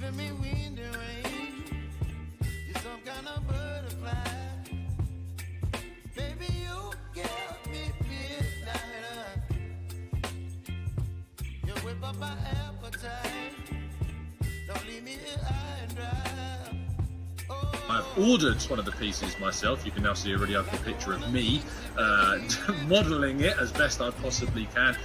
giving me wind and rain. You're some kind of butterfly. Baby, you give me midnight. You whip up my appetite. Don't leave me here high and dry. Oh. I've ordered one of the pieces myself. You can now see a really ugly picture of me modelling it as best I possibly can.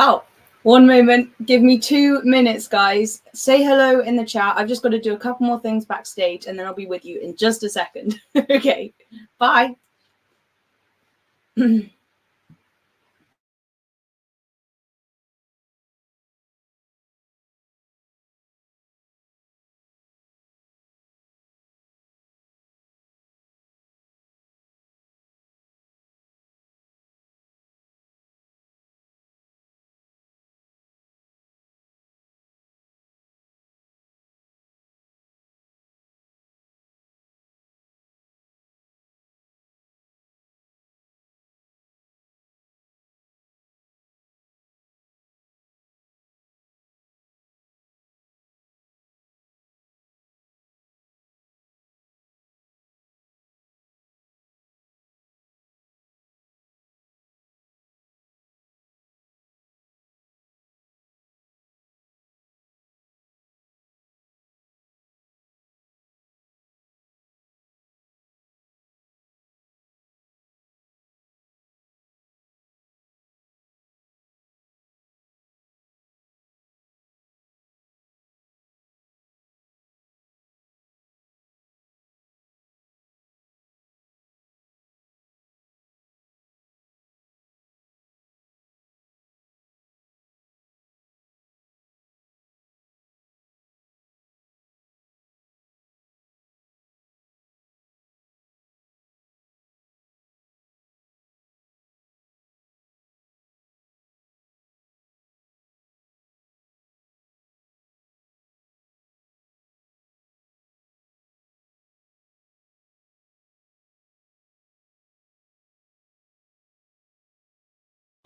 Oh, one moment. Give me 2 minutes, guys. Say hello in the chat. I've just got to do a couple more things backstage, and then I'll be with you in just a second. Okay, bye.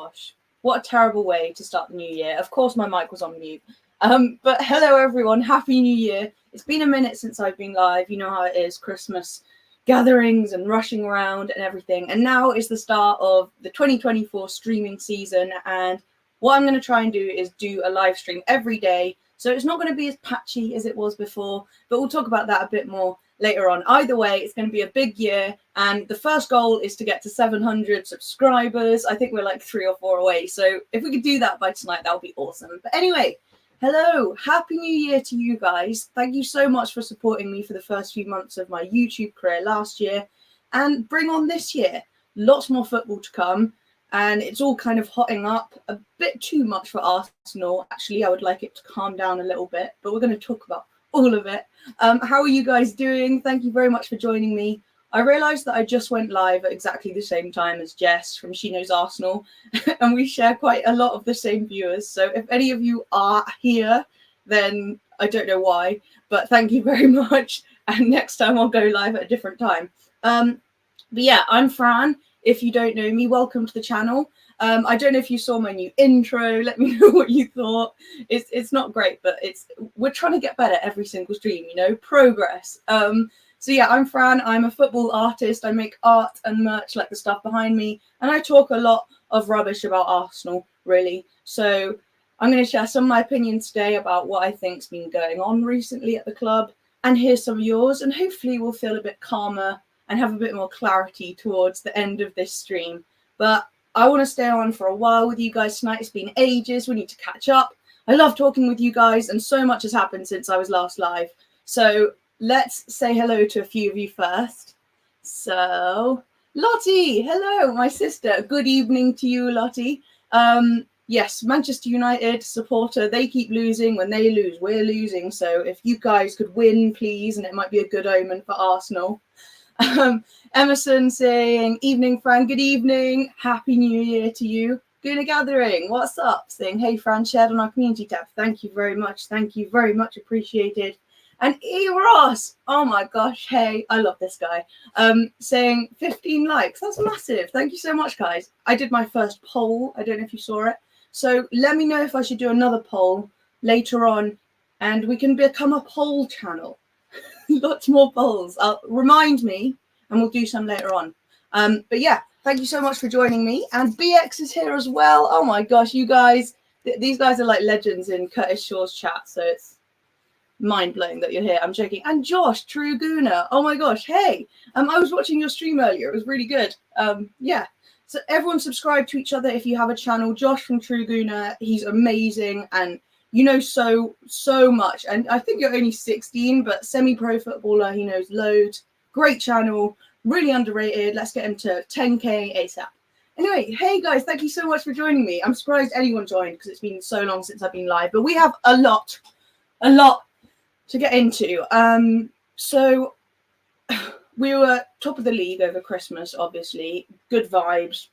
Gosh, what a terrible way to start the new year. Of course, my mic was on mute. But hello, everyone. Happy New Year. It's been a minute since I've been live. You know how it is, Christmas gatherings and rushing around and everything. And now is the start of the 2024 streaming season. And what I'm going to try and do is do a live stream every day. So it's not going to be as patchy as it was before, but we'll talk about that a bit more later on. Either way, it's going to be a big year, and the first goal is to get to 700 subscribers. I think we're like 3 or 4 away, so if we could do that by tonight, that would be awesome. But anyway, hello, happy new year to you guys. Thank you so much for supporting me for the first few months of my YouTube career last year, and bring on this year. Lots more football to come, and it's all kind of hotting up a bit too much for Arsenal. Actually, I would like it to calm down a little bit, but we're going to talk about all of it. How are you guys doing? Thank you very much for joining me. I realised that I just went live at exactly the same time as Jess from She Knows Arsenal, and we share quite a lot of the same viewers. So if any of you are here, then I don't know why, but thank you very much. And next time I'll go live at a different time. But yeah, I'm Fran. If you don't know me, welcome to the channel. I don't know if you saw my new intro. Let me know what you thought. It's not great, but we're trying to get better every single stream, you know, progress. So yeah, I'm Fran. I'm a football artist. I make art and merch like the stuff behind me, and I talk a lot of rubbish about Arsenal, really. So I'm going to share some of my opinions today about what I think's been going on recently at the club, and hear some of yours, and hopefully we'll feel a bit calmer and have a bit more clarity towards the end of this stream. But I want to stay on for a while with you guys tonight. It's been ages. We need to catch up. I love talking with you guys, and so much has happened since I was last live. So let's say hello to a few of you first. So Lottie, hello, my sister. Good evening to you, Lottie. Yes, Manchester United supporter. They keep losing. When they lose, we're losing. So if you guys could win, please, and it might be a good omen for Arsenal. Emerson saying, evening, Fran. Good evening. Happy New Year to you. Gooner Gathering, what's up? Saying, hey, Fran, shared on our community tab. Thank you very much. Thank you very much. Appreciated. And E. Ross, oh my gosh, hey, I love this guy. Saying 15 likes. That's massive. Thank you so much, guys. I did my first poll. I don't know if you saw it. So let me know if I should do another poll later on, and we can become a poll channel. Lots more polls. Remind me, and we'll do some later on. But yeah, thank you so much for joining me. And BX is here as well. Oh my gosh, you guys, these guys are like legends in Curtis Shaw's chat. So it's mind-blowing that you're here. I'm joking. And Josh, True Gooner. Oh my gosh, hey. I was watching your stream earlier. It was really good. Yeah. So everyone subscribe to each other if you have a channel. Josh from True Gooner, he's amazing. And you know so much. And I think you're only 16, but semi-pro footballer, he knows loads. Great channel, really underrated. Let's get him to 10K ASAP. Anyway, hey guys, thank you so much for joining me. I'm surprised anyone joined because it's been so long since I've been live, but we have a lot to get into. So we were top of the league over Christmas, obviously. Good vibes.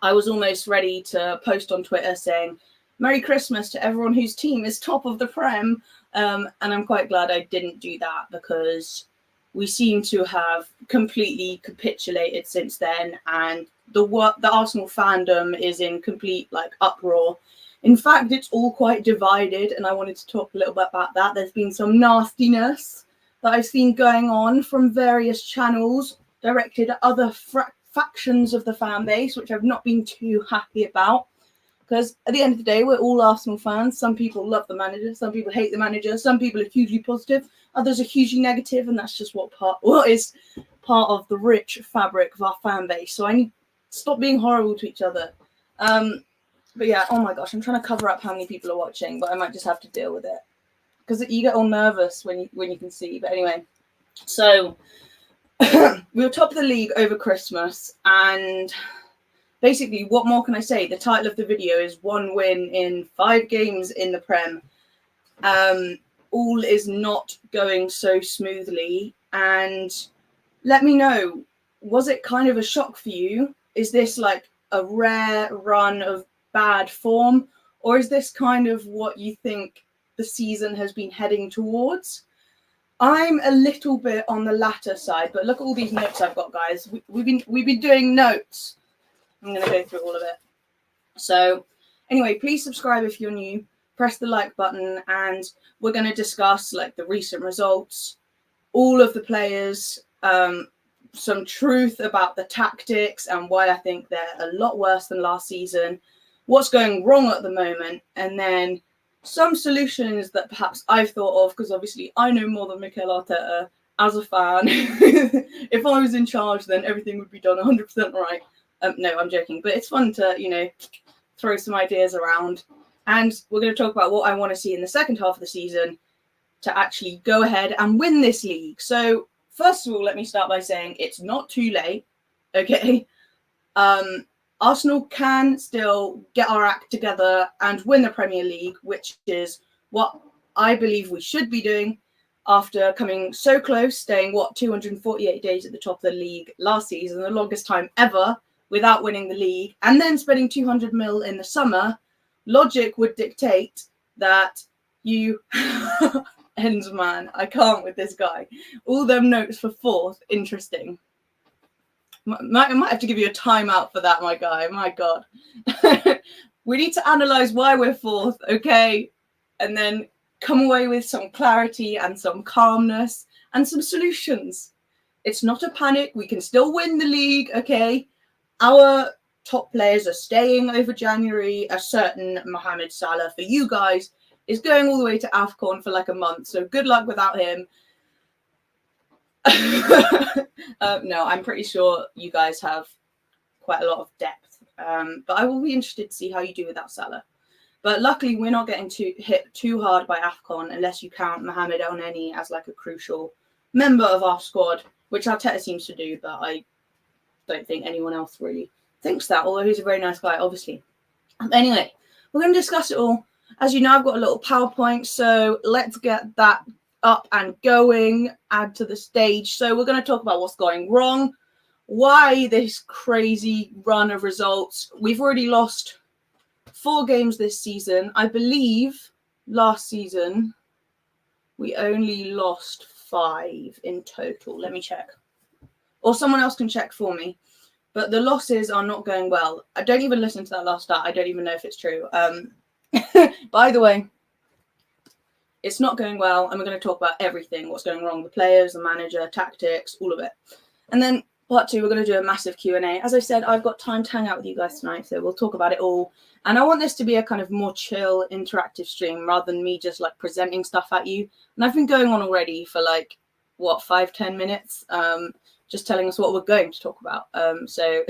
I was almost ready to post on Twitter saying, Merry Christmas to everyone whose team is top of the Prem. And I'm quite glad I didn't do that because we seem to have completely capitulated since then. And the Arsenal fandom is in complete uproar. In fact, it's all quite divided. And I wanted to talk a little bit about that. There's been some nastiness that I've seen going on from various channels directed at other factions of the fan base, which I've not been too happy about. Because at the end of the day, we're all Arsenal fans. Some people love the manager. Some people hate the manager. Some people are hugely positive. Others are hugely negative. And that's just what is part of the rich fabric of our fan base. So I need to stop being horrible to each other. But yeah, oh my gosh, I'm trying to cover up how many people are watching, but I might just have to deal with it. Because you get all nervous when you can see. But anyway, so we were top of the league over Christmas. And basically, what more can I say? The title of the video is 1 win in 5 games in the Prem. All is not going so smoothly. And let me know, was it kind of a shock for you? Is this like a rare run of bad form? Or is this kind of what you think the season has been heading towards? I'm a little bit on the latter side, but look at all these notes I've got, guys. We've been doing notes. I'm going to go through all of it. So anyway, please subscribe if you're new. Press the like button, and we're going to discuss the recent results, all of the players, some truth about the tactics and why I think they're a lot worse than last season, what's going wrong at the moment, and then some solutions that perhaps I've thought of, because obviously I know more than Mikel Arteta as a fan. If I was in charge, then everything would be done 100% right. No, I'm joking, but it's fun to, throw some ideas around. And we're going to talk about what I want to see in the second half of the season to actually go ahead and win this league. So first of all, let me start by saying it's not too late, okay? Arsenal can still get our act together and win the Premier League, which is what I believe we should be doing after coming so close, staying, 248 days at the top of the league last season, the longest time ever, without winning the league, and then spending 200 mil in the summer. Logic would dictate that you ends, man. I can't with this guy. All them notes for 4th, interesting. I might have to give you a timeout for that, my guy. My God. We need to analyze why we're 4th, okay? And then come away with some clarity and some calmness and some solutions. It's not a panic. We can still win the league, okay? Our top players are staying over January. A certain Mohamed Salah, for you guys, is going all the way to AFCON for a month. So good luck without him. No, I'm pretty sure you guys have quite a lot of depth. But I will be interested to see how you do without Salah. But luckily, we're not getting hit too hard by AFCON unless you count Mohamed Elneny as a crucial member of our squad, which Arteta seems to do, but I don't think anyone else really thinks that, although he's a very nice guy, obviously. Anyway, we're going to discuss it all. As you know, I've got a little PowerPoint, so let's get that up and going, add to the stage. So we're going to talk about what's going wrong, why this crazy run of results. We've already lost 4 games this season. I believe last season we only lost 5 in total. Let me check. Or someone else can check for me. But the losses are not going well. I don't even listen to that last stat. I don't even know if it's true. By the way, it's not going well. And we're going to talk about everything. What's going wrong. The players, the manager, tactics, all of it. And then part 2, we're going to do a massive Q&A. As I said, I've got time to hang out with you guys tonight. So we'll talk about it all. And I want this to be a kind of more chill, interactive stream rather than me just like presenting stuff at you. And I've been going on already for like, 5-10 minutes. Just telling us what we're going to talk about. So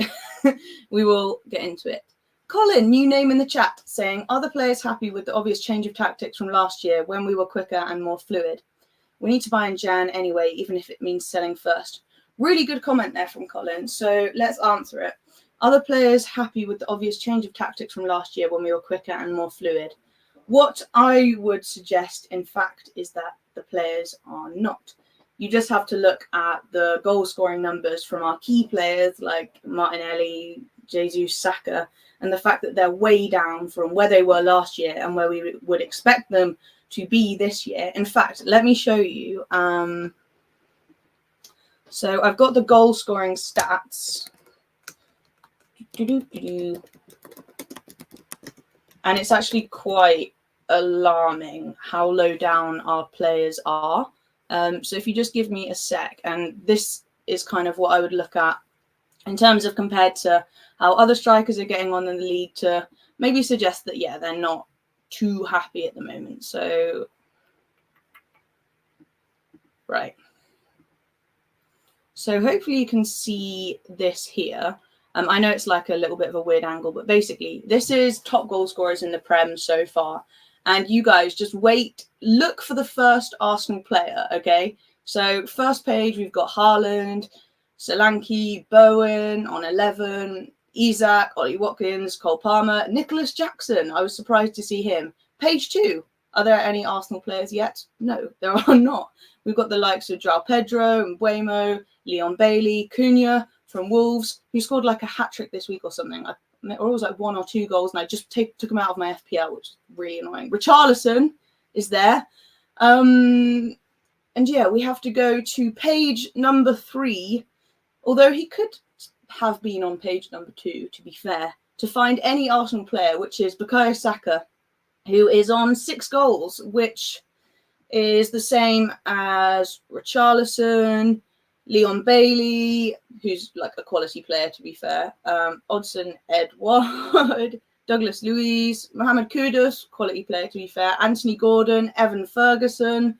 we will get into it. Colin, new name in the chat, saying, are the players happy with the obvious change of tactics from last year when we were quicker and more fluid? We need to buy in Jan anyway, even if it means selling first. Really good comment there from Colin. So let's answer it. Are the players happy with the obvious change of tactics from last year when we were quicker and more fluid? What I would suggest, in fact, is that the players are not. You just have to look at the goal scoring numbers from our key players like Martinelli, Jesus, Saka, and the fact that they're way down from where they were last year and where we would expect them to be this year. In fact, let me show you. So I've got the goal scoring stats. And it's actually quite alarming how low down our players are. So if you just give me a sec, and this is kind of what I would look at in terms of compared to how other strikers are getting on in the league to maybe suggest that, yeah, they're not too happy at the moment. So, right. So hopefully you can see this here. I know it's like a little bit of a weird angle, but basically this is top goal scorers in the Prem so far. And you guys just wait, look for the first Arsenal player, okay? So first page, we've got Haaland, Solanke, Bowen on 11, Isak, Ollie Watkins, Cole Palmer, Nicholas Jackson. I was surprised to see him. Page 2, are there any Arsenal players yet? No, there are not. We've got the likes of João Pedro, Mbeumo, Leon Bailey, Cunha from Wolves, who scored like a hat-trick this week or something. Or it was like 1 or 2 goals, and I just took him out of my FPL, which is really annoying. Richarlison is there. And yeah, we have to go to page number 3, although he could have been on page number 2, to be fair, to find any Arsenal player, which is Bukayo Saka, who is on 6 goals, which is the same as Richarlison, Leon Bailey, who's like a quality player, to be fair, Odsonne Edouard, Douglas Luiz, Mohamed Kudus, quality player, to be fair, Anthony Gordon, Evan Ferguson,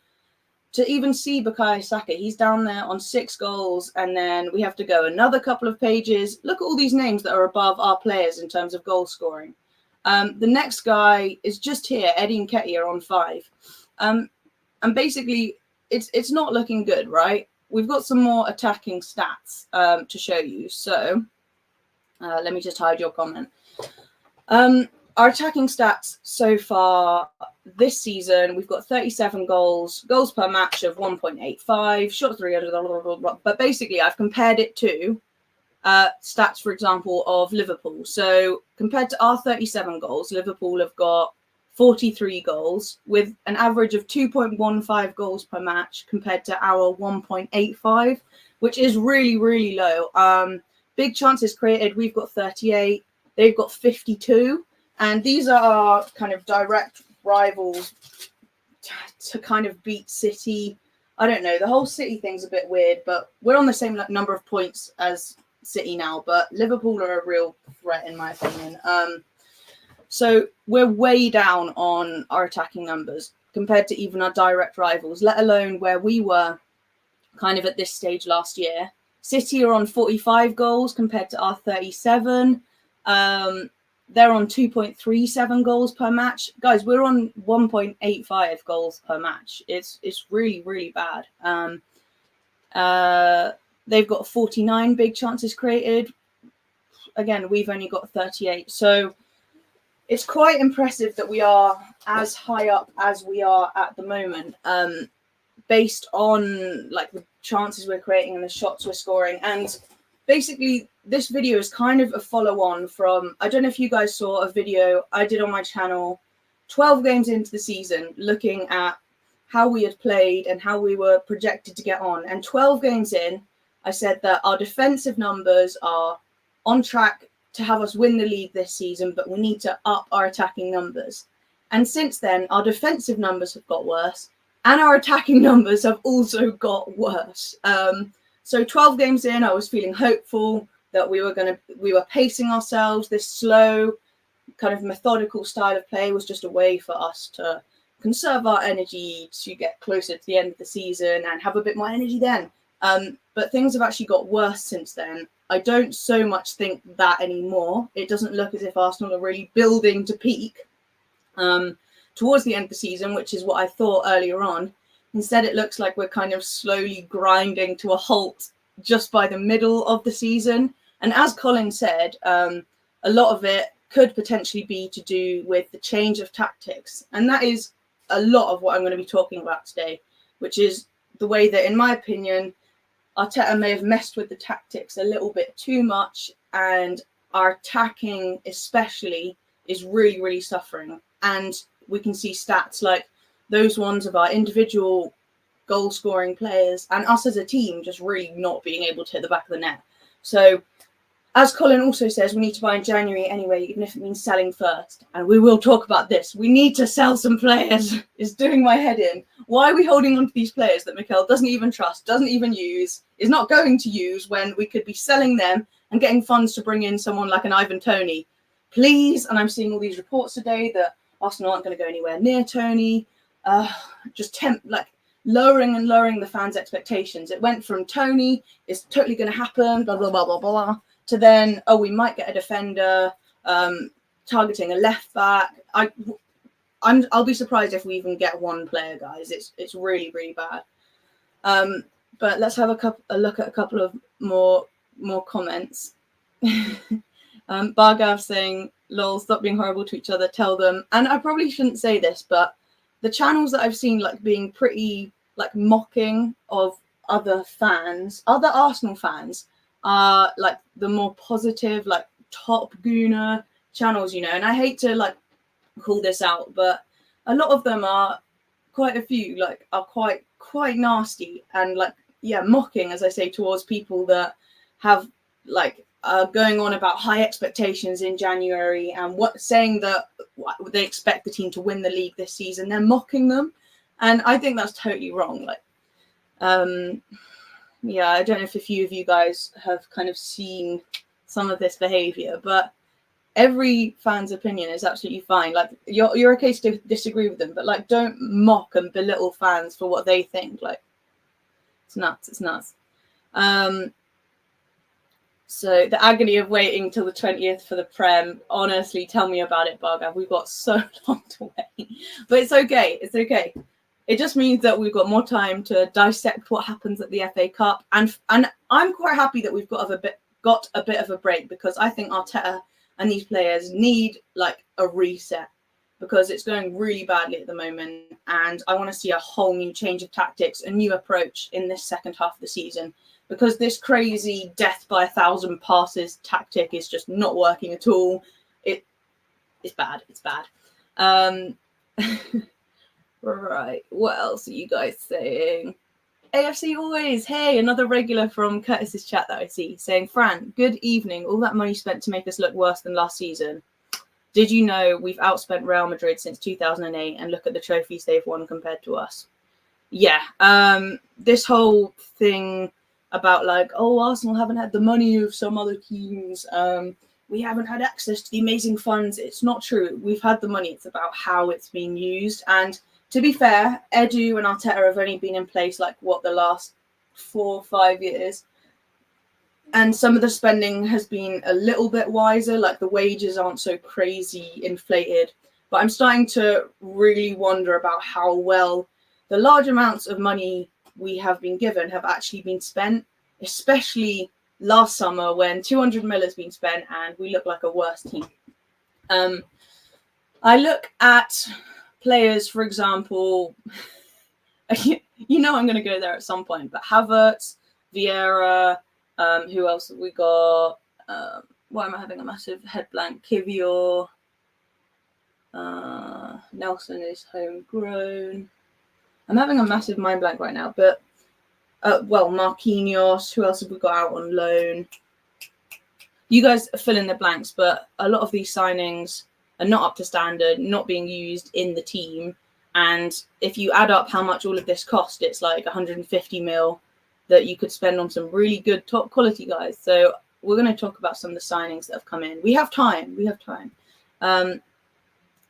to even see Bukayo Saka. He's down there on 6 goals, and then we have to go another couple of pages. Look at all these names that are above our players in terms of goal scoring. The next guy is just here, Eddie Nketiah on 5. And basically, it's not looking good, right? We've got some more attacking stats to show you. So let me just hide your comment. Our attacking stats so far this season, we've got 37 goals per match of 1.85, shots 300, but basically I've compared it to stats, for example, of Liverpool. So compared to our 37 goals, Liverpool have got 43 goals with an average of 2.15 goals per match compared to our 1.85, which is really, really low. Big chances created, we've got 38, they've got 52, and these are our kind of direct rivals to kind of beat City. I don't know, the whole City thing's a bit weird, but we're on the same number of points as City now, but Liverpool are a real threat in my opinion. So we're way down on our attacking numbers compared to even our direct rivals, let alone where we were kind of at this stage last year. City are on 45 goals compared to our 37. They're on 2.37 goals per match. Guys, we're on 1.85 goals per match. It's really, really bad. They've got 49 big chances created. Again, we've only got 38. So it's quite impressive that we are as high up as we are at the moment, based on like the chances we're creating and the shots we're scoring. And basically, this video is kind of a follow-on from, I don't know if you guys saw a video I did on my channel 12 games into the season, looking at how we had played and how we were projected to get on. And 12 games in, I said that our defensive numbers are on track to have us win the league this season, but we need to up our attacking numbers. And since then, our defensive numbers have got worse, and our attacking numbers have also got worse. So 12 games in, I was feeling hopeful that we were pacing ourselves. This slow, kind of methodical style of play was just a way for us to conserve our energy to get closer to the end of the season and have a bit more energy then. But things have actually got worse since then. I don't so much think that anymore. It doesn't look as if Arsenal are really building to peak towards the end of the season, which is what I thought earlier on. Instead, it looks like we're kind of slowly grinding to a halt just by the middle of the season. And as Colin said, a lot of it could potentially be to do with the change of tactics. And that is a lot of what I'm going to be talking about today, which is the way that, in my opinion, Arteta may have messed with the tactics a little bit too much, and our attacking especially is really, really suffering. And we can see stats like those ones of our individual goal-scoring players and us as a team just really not being able to hit the back of the net. So, as Colin also says, we need to buy in January anyway, even if it means selling first. And we will talk about this. We need to sell some players. It's doing my head in. Why are we holding on to these players that Mikel doesn't even trust, doesn't even use, is not going to use, when we could be selling them and getting funds to bring in someone like an Ivan Toney? Please, and I'm seeing all these reports today that Arsenal aren't going to go anywhere near Toney. Lowering and lowering the fans' expectations. It went from Toney is totally going to happen, blah, blah, blah, blah, blah, to then, oh, we might get a defender, targeting a left back. I'll be surprised if we even get one player, guys. It's really, really bad. But let's have a look at a couple of more comments. Bargav saying, lol, stop being horrible to each other, tell them. And I probably shouldn't say this, but the channels that I've seen like being pretty like mocking of other Arsenal fans, are like the more positive, like top Gooner channels, you know. And I hate to like call this out, but a lot of them are, quite a few like are quite nasty and like, yeah, mocking, as I say, towards people that have like going on about high expectations in January and saying that they expect the team to win the league this season. They're mocking them, and I think that's totally wrong. Like, yeah, I don't know if a few of you guys have kind of seen some of this behavior, but every fan's opinion is absolutely fine. Like, you're okay to disagree with them, but like, don't mock and belittle fans for what they think. Like, it's nuts. It's nuts. So the agony of waiting till the 20th for the Prem, honestly, tell me about it, Bargav. We've got so long to wait, but it's okay. It's okay. It just means that we've got more time to dissect what happens at the FA Cup, and I'm quite happy that we've got a bit of a break, because I think Arteta and these players need like a reset, because it's going really badly at the moment, and I want to see a whole new change of tactics, a new approach in this second half of the season, because this crazy death by 1,000 passes tactic is just not working at all. It's bad. It's bad. Right. What else are you guys saying? AFC always. Hey, another regular from Curtis's chat that I see saying, Fran, good evening. All that money spent to make us look worse than last season. Did you know we've outspent Real Madrid since 2008, and look at the trophies they've won compared to us? Yeah. This whole thing about like, oh, Arsenal haven't had the money of some other teams. We haven't had access to the amazing funds. It's not true. We've had the money. It's about how it's being used. And to be fair, Edu and Arteta have only been in place like the last 4 or 5 years. And some of the spending has been a little bit wiser. Like the wages aren't so crazy inflated. But I'm starting to really wonder about how well the large amounts of money we have been given have actually been spent, especially last summer when 200 mil has been spent and we look like a worse team. I look at players, for example, you know I'm going to go there at some point, but Havertz, Vieira, Who else have we got? Why am I having a massive head blank? Kivior. Nelson is homegrown. I'm having a massive mind blank right now, but Marquinhos. Who else have we got out on loan? You guys fill in the blanks, but a lot of these signings are not up to standard, not being used in the team. And if you add up how much all of this cost, it's like 150 mil that you could spend on some really good top quality guys. So we're going to talk about some of the signings that have come in. We have time.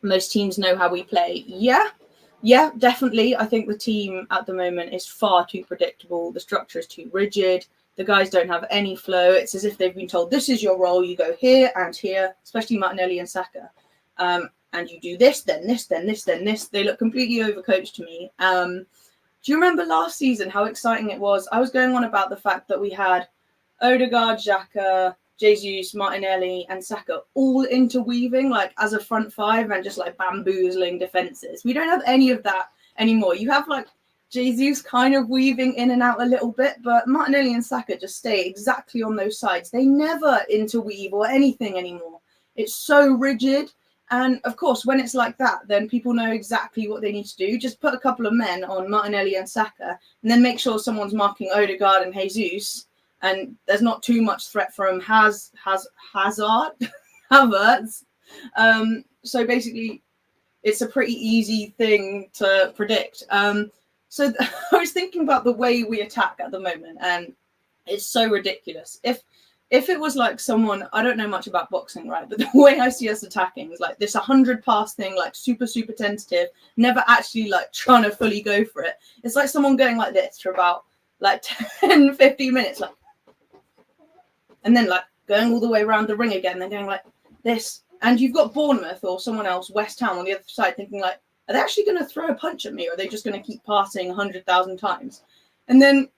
Most teams know how we play. Yeah, definitely. I think the team at the moment is far too predictable. The structure is too rigid. The guys don't have any flow. It's as if they've been told, this is your role. You go here and here, especially Martinelli and Saka. And you do this, then this, then this, then this. They look completely overcoached to me. Do you remember last season how exciting it was? I was going on about the fact that we had Odegaard, Xhaka, Jesus, Martinelli, and Saka all interweaving like as a front five and just like bamboozling defenses. We don't have any of that anymore. You have like Jesus kind of weaving in and out a little bit, but Martinelli and Saka just stay exactly on those sides. They never interweave or anything anymore. It's so rigid. And of course, when it's like that, then people know exactly what they need to do. Just put a couple of men on Martinelli and Saka, and then make sure someone's marking Odegaard and Jesus, and there's not too much threat from Havertz. So basically, it's a pretty easy thing to predict. So I was thinking about the way we attack at the moment, and it's so ridiculous. If it was like someone, I don't know much about boxing, right? But the way I see us attacking is like this 100 pass thing, like super, super tentative, never actually like trying to fully go for it. It's like someone going like this for about like 10, 15 minutes, like, and then like going all the way around the ring again, then going like this. And you've got Bournemouth or someone else, West Ham on the other side, thinking like, are they actually going to throw a punch at me? Or are they just going to keep passing 100,000 times? And then,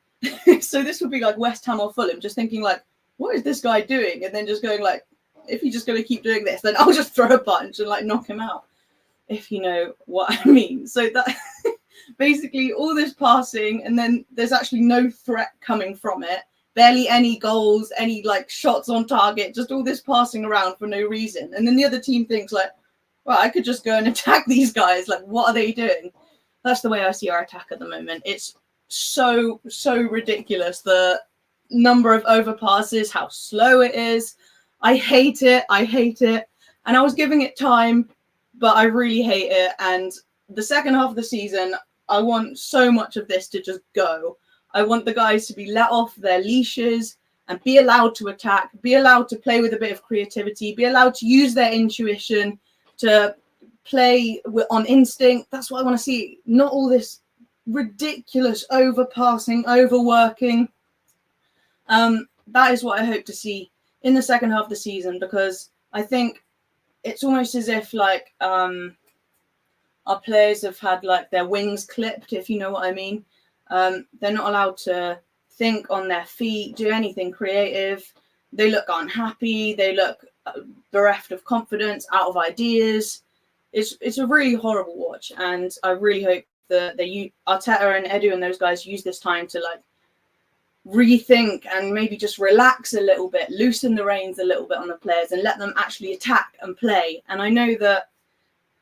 so this would be like West Ham or Fulham, just thinking like, what is this guy doing? And then just going like, if he's just going to keep doing this, then I'll just throw a punch and like knock him out, if you know what I mean. So that basically all this passing, and then there's actually no threat coming from it. Barely any goals, any like shots on target, just all this passing around for no reason. And then the other team thinks like, well, I could just go and attack these guys. Like, what are they doing? That's the way I see our attack at the moment. It's so ridiculous. The number of overpasses, how slow it is. I hate it. And I was giving it time, but I really hate it. And the second half of the season, I want so much of this to just go. I want the guys to be let off their leashes and be allowed to attack, be allowed to play with a bit of creativity, be allowed to use their intuition, to play on instinct. That's what I want to see. Not all this ridiculous overpassing, overworking. That is what I hope to see in the second half of the season, because I think it's almost as if like our players have had like their wings clipped, if you know what I mean. They're not allowed to think on their feet, do anything creative. They look unhappy. They look bereft of confidence, out of ideas. It's a really horrible watch, and I really hope that Arteta and Edu and those guys use this time to like rethink and maybe just relax a little bit, loosen the reins a little bit on the players and let them actually attack and play. And I know that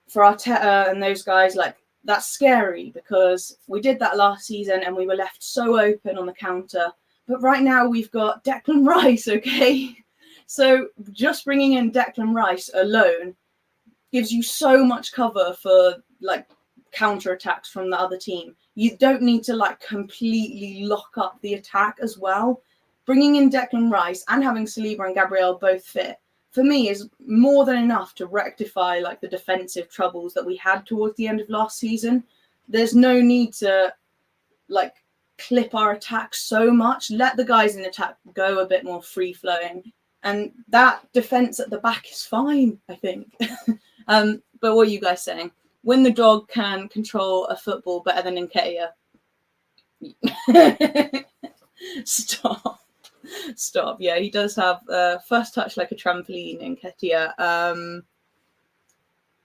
for Arteta and those guys, like, that's scary because we did that last season and we were left so open on the counter. But right now we've got Declan Rice, okay? So just bringing in Declan Rice alone gives you so much cover for like counter attacks from the other team. You don't need to like completely lock up the attack as well. Bringing in Declan Rice and having Saliba and Gabriel both fit, for me, is more than enough to rectify like the defensive troubles that we had towards the end of last season. There's no need to like clip our attack so much. Let the guys in attack go a bit more free flowing, and that defense at the back is fine, I think. But what are you guys saying? When the dog can control a football better than Nketiah. Stop. Yeah, he does have first touch like a trampoline in Nketiah.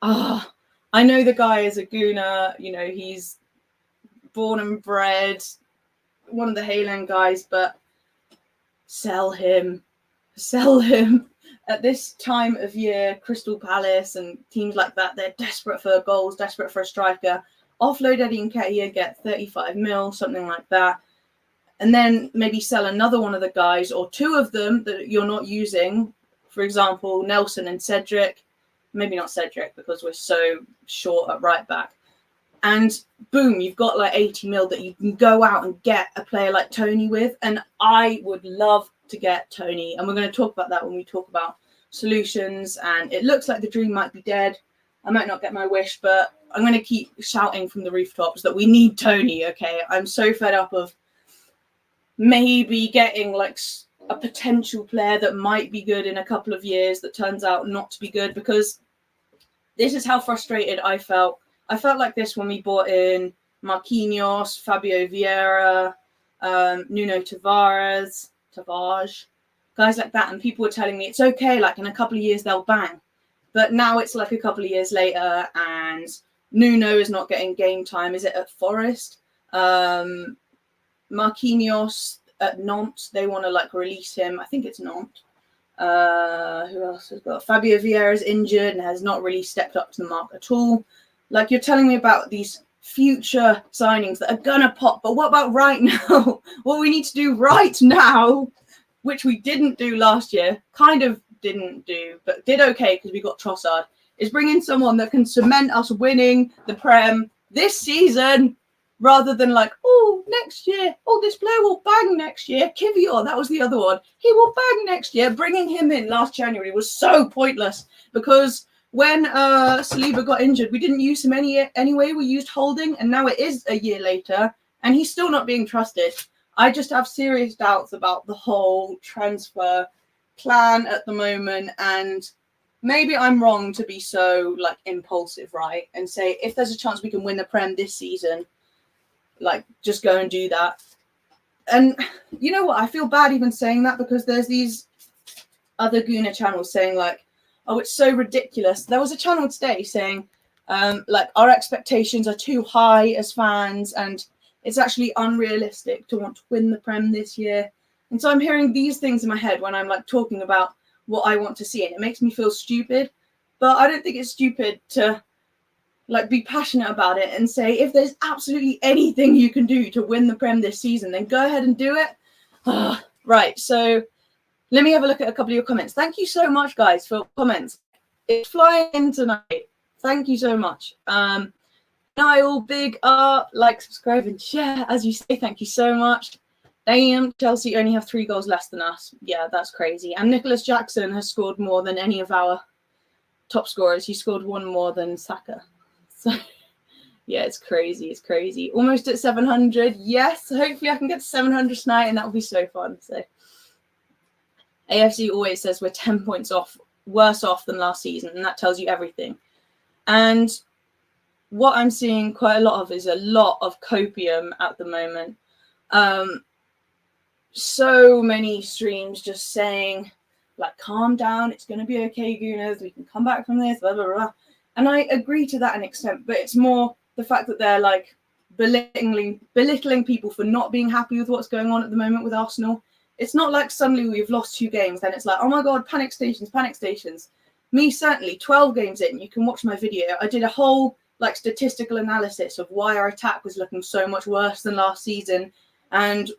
I know the guy is a Gooner. You know, he's born and bred, one of the Haaland guys, but sell him. Sell him. At this time of year, Crystal Palace and teams like that, they're desperate for goals, desperate for a striker. Offload Eddie Nketiah, get 35 mil, something like that. And then maybe sell another one of the guys or two of them that you're not using. For example, Nelson and Cedric. Maybe not Cedric because we're so short at right back. And boom, you've got like 80 mil that you can go out and get a player like Toney with. And I would love to get Toney. And we're going to talk about that when we talk about solutions. And it looks like the dream might be dead. I might not get my wish, but I'm going to keep shouting from the rooftops that we need Toney, okay? I'm so fed up of maybe getting like a potential player that might be good in a couple of years that turns out not to be good, because this is how frustrated I felt. I felt like this when we bought in Marquinhos, Fabio Vieira, Nuno Tavares, guys like that. And people were telling me it's okay, like in a couple of years they'll bang. But now it's like a couple of years later and Nuno is not getting game time. Is it at Forest? Marquinhos at Nantes, they want to like release him. I think it's Nantes. Who else has got? Fabio Vieira is injured and has not really stepped up to the mark at all. Like, you're telling me about these future signings that are gonna pop, but what about right now? What we need to do right now, which we didn't do last year, kind of didn't do, but did okay because we got Trossard, is bring in someone that can cement us winning the Prem this season, rather than like, oh, next year, oh, this player will bang next year. Kivior, that was the other one. He will bang next year. Bringing him in last January was so pointless because when Saliba got injured, we didn't use him anyway. We used Holding, and now it is a year later, and he's still not being trusted. I just have serious doubts about the whole transfer plan at the moment, and maybe I'm wrong to be so like impulsive, right? And say if there's a chance we can win the Prem this season, like just go and do that. And you know what? I feel bad even saying that because there's these other Gooner channels saying like, oh, it's so ridiculous. There was a channel today saying like our expectations are too high as fans and it's actually unrealistic to want to win the Prem this year. And so I'm hearing these things in my head when I'm like talking about what I want to see, and it makes me feel stupid. But I don't think it's stupid to like be passionate about it and say if there's absolutely anything you can do to win the Prem this season, then go ahead and do it. Right, so let me have a look at a couple of your comments. Thank you so much, guys, for comments. It's flying in tonight. Thank you so much. Niall, big up, like, subscribe, and share. As you say, thank you so much. Damn, Chelsea only have 3 goals less than us. Yeah, that's crazy. And Nicholas Jackson has scored more than any of our top scorers. He scored 1 more than Saka. So, yeah, it's crazy. It's crazy. Almost at 700. Yes, hopefully I can get to 700 tonight, and that will be so fun. So, AFC always says we're 10 points off, worse off than last season, and that tells you everything. And what I'm seeing quite a lot of is a lot of copium at the moment. So many streams just saying, like, calm down, it's going to be okay, Gooners, we can come back from this, blah, blah, blah. And I agree to that an extent, but it's more the fact that they're, like, belittling people for not being happy with what's going on at the moment with Arsenal. It's not like suddenly we've lost 2 games, then it's like, oh my God, panic stations, panic stations. Me, certainly, 12 games in, you can watch my video. I did a whole, like, statistical analysis of why our attack was looking so much worse than last season and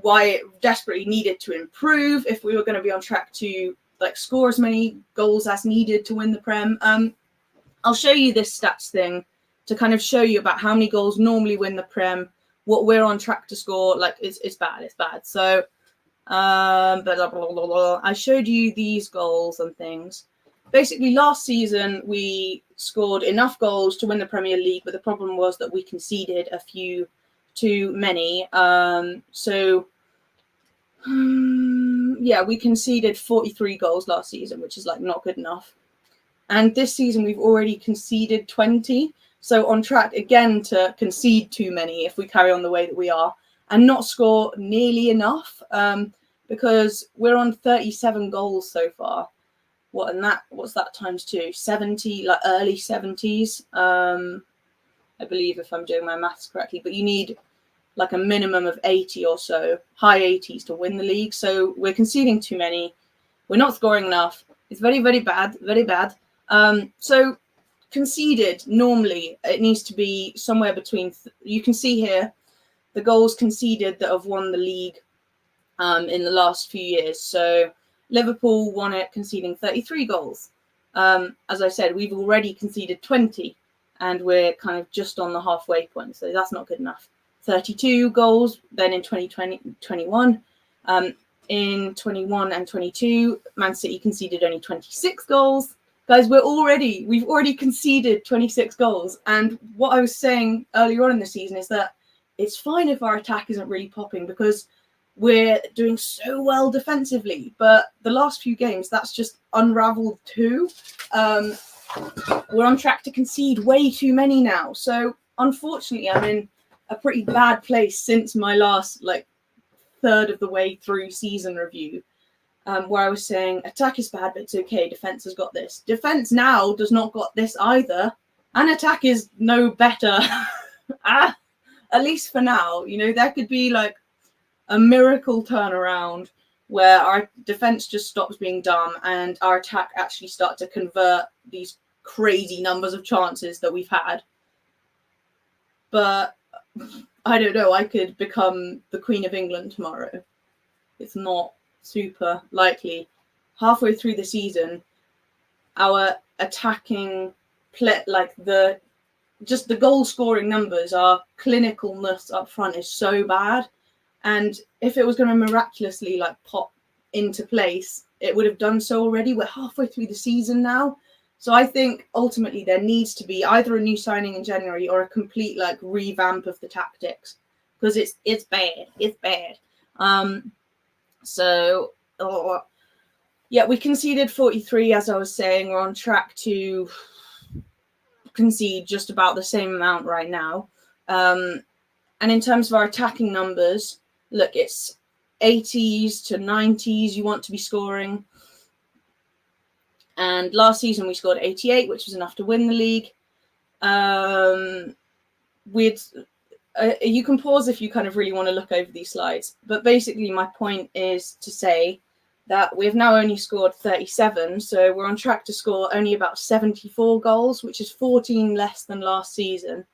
why it desperately needed to improve if we were going to be on track to like score as many goals as needed to win the Prem. I'll show you this stats thing to kind of show you about how many goals normally win the Prem, what we're on track to score. Like it's bad. So blah, blah, blah, blah, blah. I showed you these goals and things. Basically, last season we scored enough goals to win the Premier League, but the problem was that we conceded a few too many. Yeah, we conceded 43 goals last season, which is like not good enough. And this season we've already conceded 20. So on track again to concede too many if we carry on the way that we are and not score nearly enough because we're on 37 goals so far. What's that times 2? 70, like early 70s. I believe if I'm doing my maths correctly, but you need like a minimum of 80 or so, high 80s to win the league. So we're conceding too many. We're not scoring enough. It's very, very bad, very bad. So conceded, normally it needs to be somewhere between, you can see here, the goals conceded that have won the league in the last few years. So Liverpool won it conceding 33 goals. As I said, we've already conceded 20 and we're kind of just on the halfway point. So that's not good enough. 32 goals then in 2021. In 21 and 22, Man City conceded only 26 goals. Guys, we've already conceded 26 goals. And what I was saying earlier on in the season is that it's fine if our attack isn't really popping because we're doing so well defensively. But the last few games, that's just unraveled too. We're on track to concede way too many now. So unfortunately, I'm in a pretty bad place since my last third of the way through season review, where I was saying attack is bad, but it's okay. Defense has got this. Defense now does not got this either, and attack is no better. At least for now, there could be like a miracle turnaround where our defense just stops being dumb and our attack actually start to convert these crazy numbers of chances that we've had. But I don't know, I could become the Queen of England tomorrow. It's not super likely. Halfway through the season, our attacking the goal scoring numbers, our clinicalness up front is so bad. And if it was going to miraculously pop into place, it would have done so already. We're halfway through the season now. So I think ultimately there needs to be either a new signing in January or a complete revamp of the tactics because it's bad. It's bad. We conceded 43, as I was saying. We're on track to concede just about the same amount right now. And in terms of our attacking numbers, look, it's 80s to 90s you want to be scoring. And last season we scored 88, which was enough to win the league. You can pause if you kind of really want to look over these slides. But basically my point is to say that we've now only scored 37. So we're on track to score only about 74 goals, which is 14 less than last season,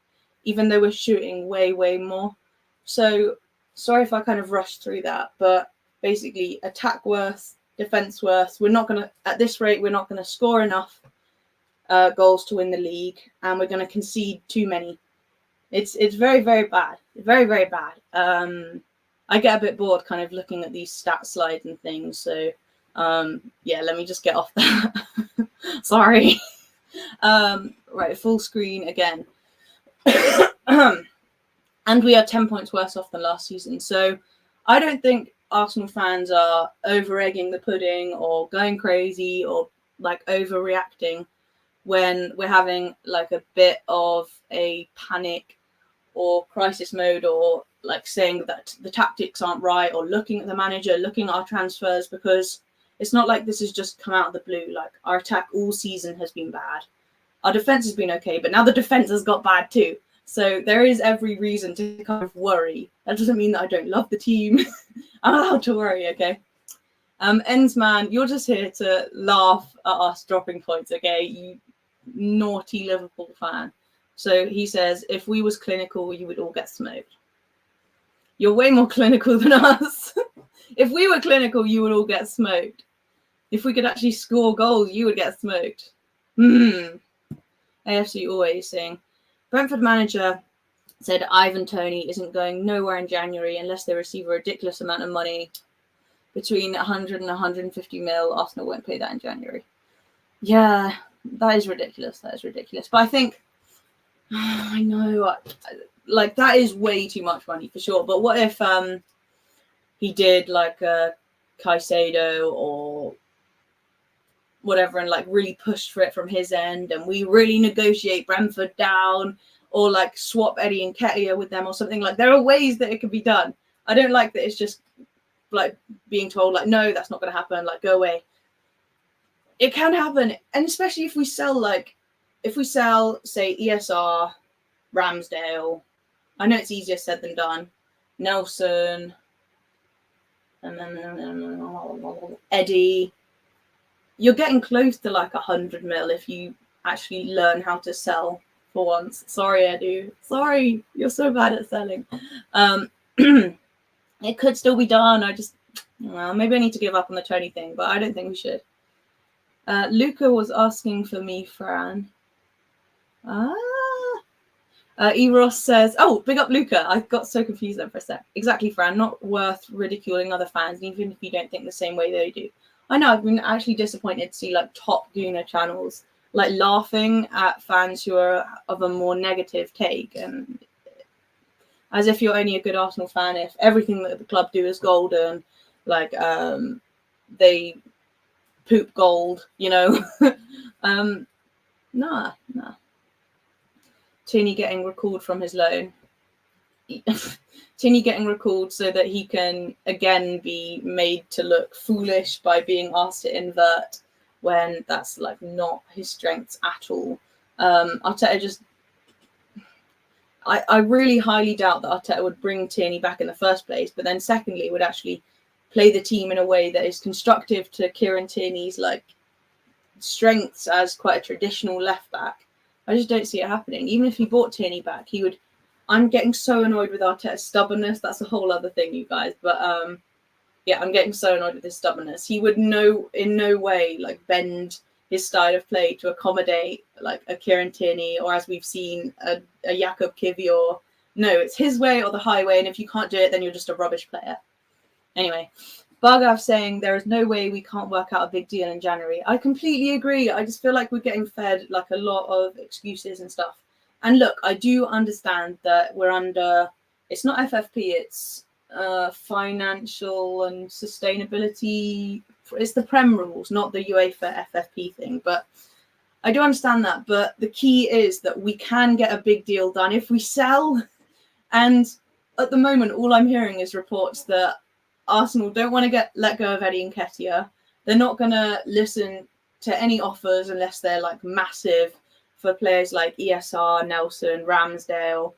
even though we're shooting way, way more. So sorry if I kind of rushed through that. But basically attack worse, defense worse. We're not going to, at this rate, we're not going to score enough goals to win the league, and we're going to concede too many. It's very, very bad. Very, very bad. I get a bit bored kind of looking at these stat slides and things. So let me just get off that. Sorry. Right, full screen again. And we are 10 points worse off than last season. So I don't think Arsenal fans are over-egging the pudding or going crazy or overreacting when we're having a bit of a panic or crisis mode or saying that the tactics aren't right or looking at the manager, looking at our transfers, because it's not like this has just come out of the blue. Our attack all season has been bad. Our defense has been okay, but now the defense has got bad too. So there is every reason to kind of worry. That doesn't mean that I don't love the team. I'm allowed to worry, okay? Ensman, you're just here to laugh at us dropping points, okay? You naughty Liverpool fan. So he says, if we was clinical, you would all get smoked. You're way more clinical than us. If we were clinical, you would all get smoked. If we could actually score goals, you would get smoked. AFC always saying, Brentford manager said Ivan Toney isn't going nowhere in January unless they receive a ridiculous amount of money. Between 100 and 150 mil, Arsenal won't pay that in January. Yeah, that is ridiculous. That is ridiculous. But I think, I know, that is way too much money for sure. But what if he did a Caicedo or whatever and really pushed for it from his end and we really negotiate Brentford down or swap Eddie and Nketiah with them or something? There are ways that it could be done. I don't like that it's just being told no, that's not going to happen, go away. It can happen, and especially if we sell say ESR, Ramsdale. I know it's easier said than done, Nelson, and then Eddie. You're getting close to like 100 mil if you actually learn how to sell for once. Sorry, Edu. Sorry, you're so bad at selling. It could still be done. Well, maybe I need to give up on the Tony thing, but I don't think we should. Luca was asking for me, Fran. Eros says, oh, big up Luca. I got so confused then for a sec. Exactly, Fran. Not worth ridiculing other fans, even if you don't think the same way they do. I know, I've been actually disappointed to see like top Gooner channels like laughing at fans who are of a more negative take, and as if you're only a good Arsenal fan if everything that the club do is golden, like they poop gold, you know. Nah. Tierney getting recalled from his loan. Tierney getting recalled so that he can again be made to look foolish by being asked to invert when that's like not his strengths at all. Arteta just, I really highly doubt that Arteta would bring Tierney back in the first place, but then secondly would actually play the team in a way that is constructive to Kieran Tierney's like strengths as quite a traditional left back. I just don't see it happening. Even if he brought Tierney back, he would. I'm getting so annoyed with Arteta's stubbornness. That's a whole other thing, you guys. But yeah, I'm getting so annoyed with his stubbornness. He would in no way like bend his style of play to accommodate like a Kieran Tierney or, as we've seen, a Jakub Kivior. No, it's his way or the highway, and if you can't do it, then you're just a rubbish player. Anyway, Bargav saying there is no way we can't work out a big deal in January. I completely agree. I just feel like we're getting fed like a lot of excuses and stuff. And look, I do understand that we're under, it's not FFP, it's financial and sustainability. It's the Prem rules, not the UEFA FFP thing. But I do understand that. But the key is that we can get a big deal done if we sell. And at the moment, all I'm hearing is reports that Arsenal don't want to let go of Eddie Nketiah. They're not going to listen to any offers unless they're like massive for players like ESR, Nelson, Ramsdale.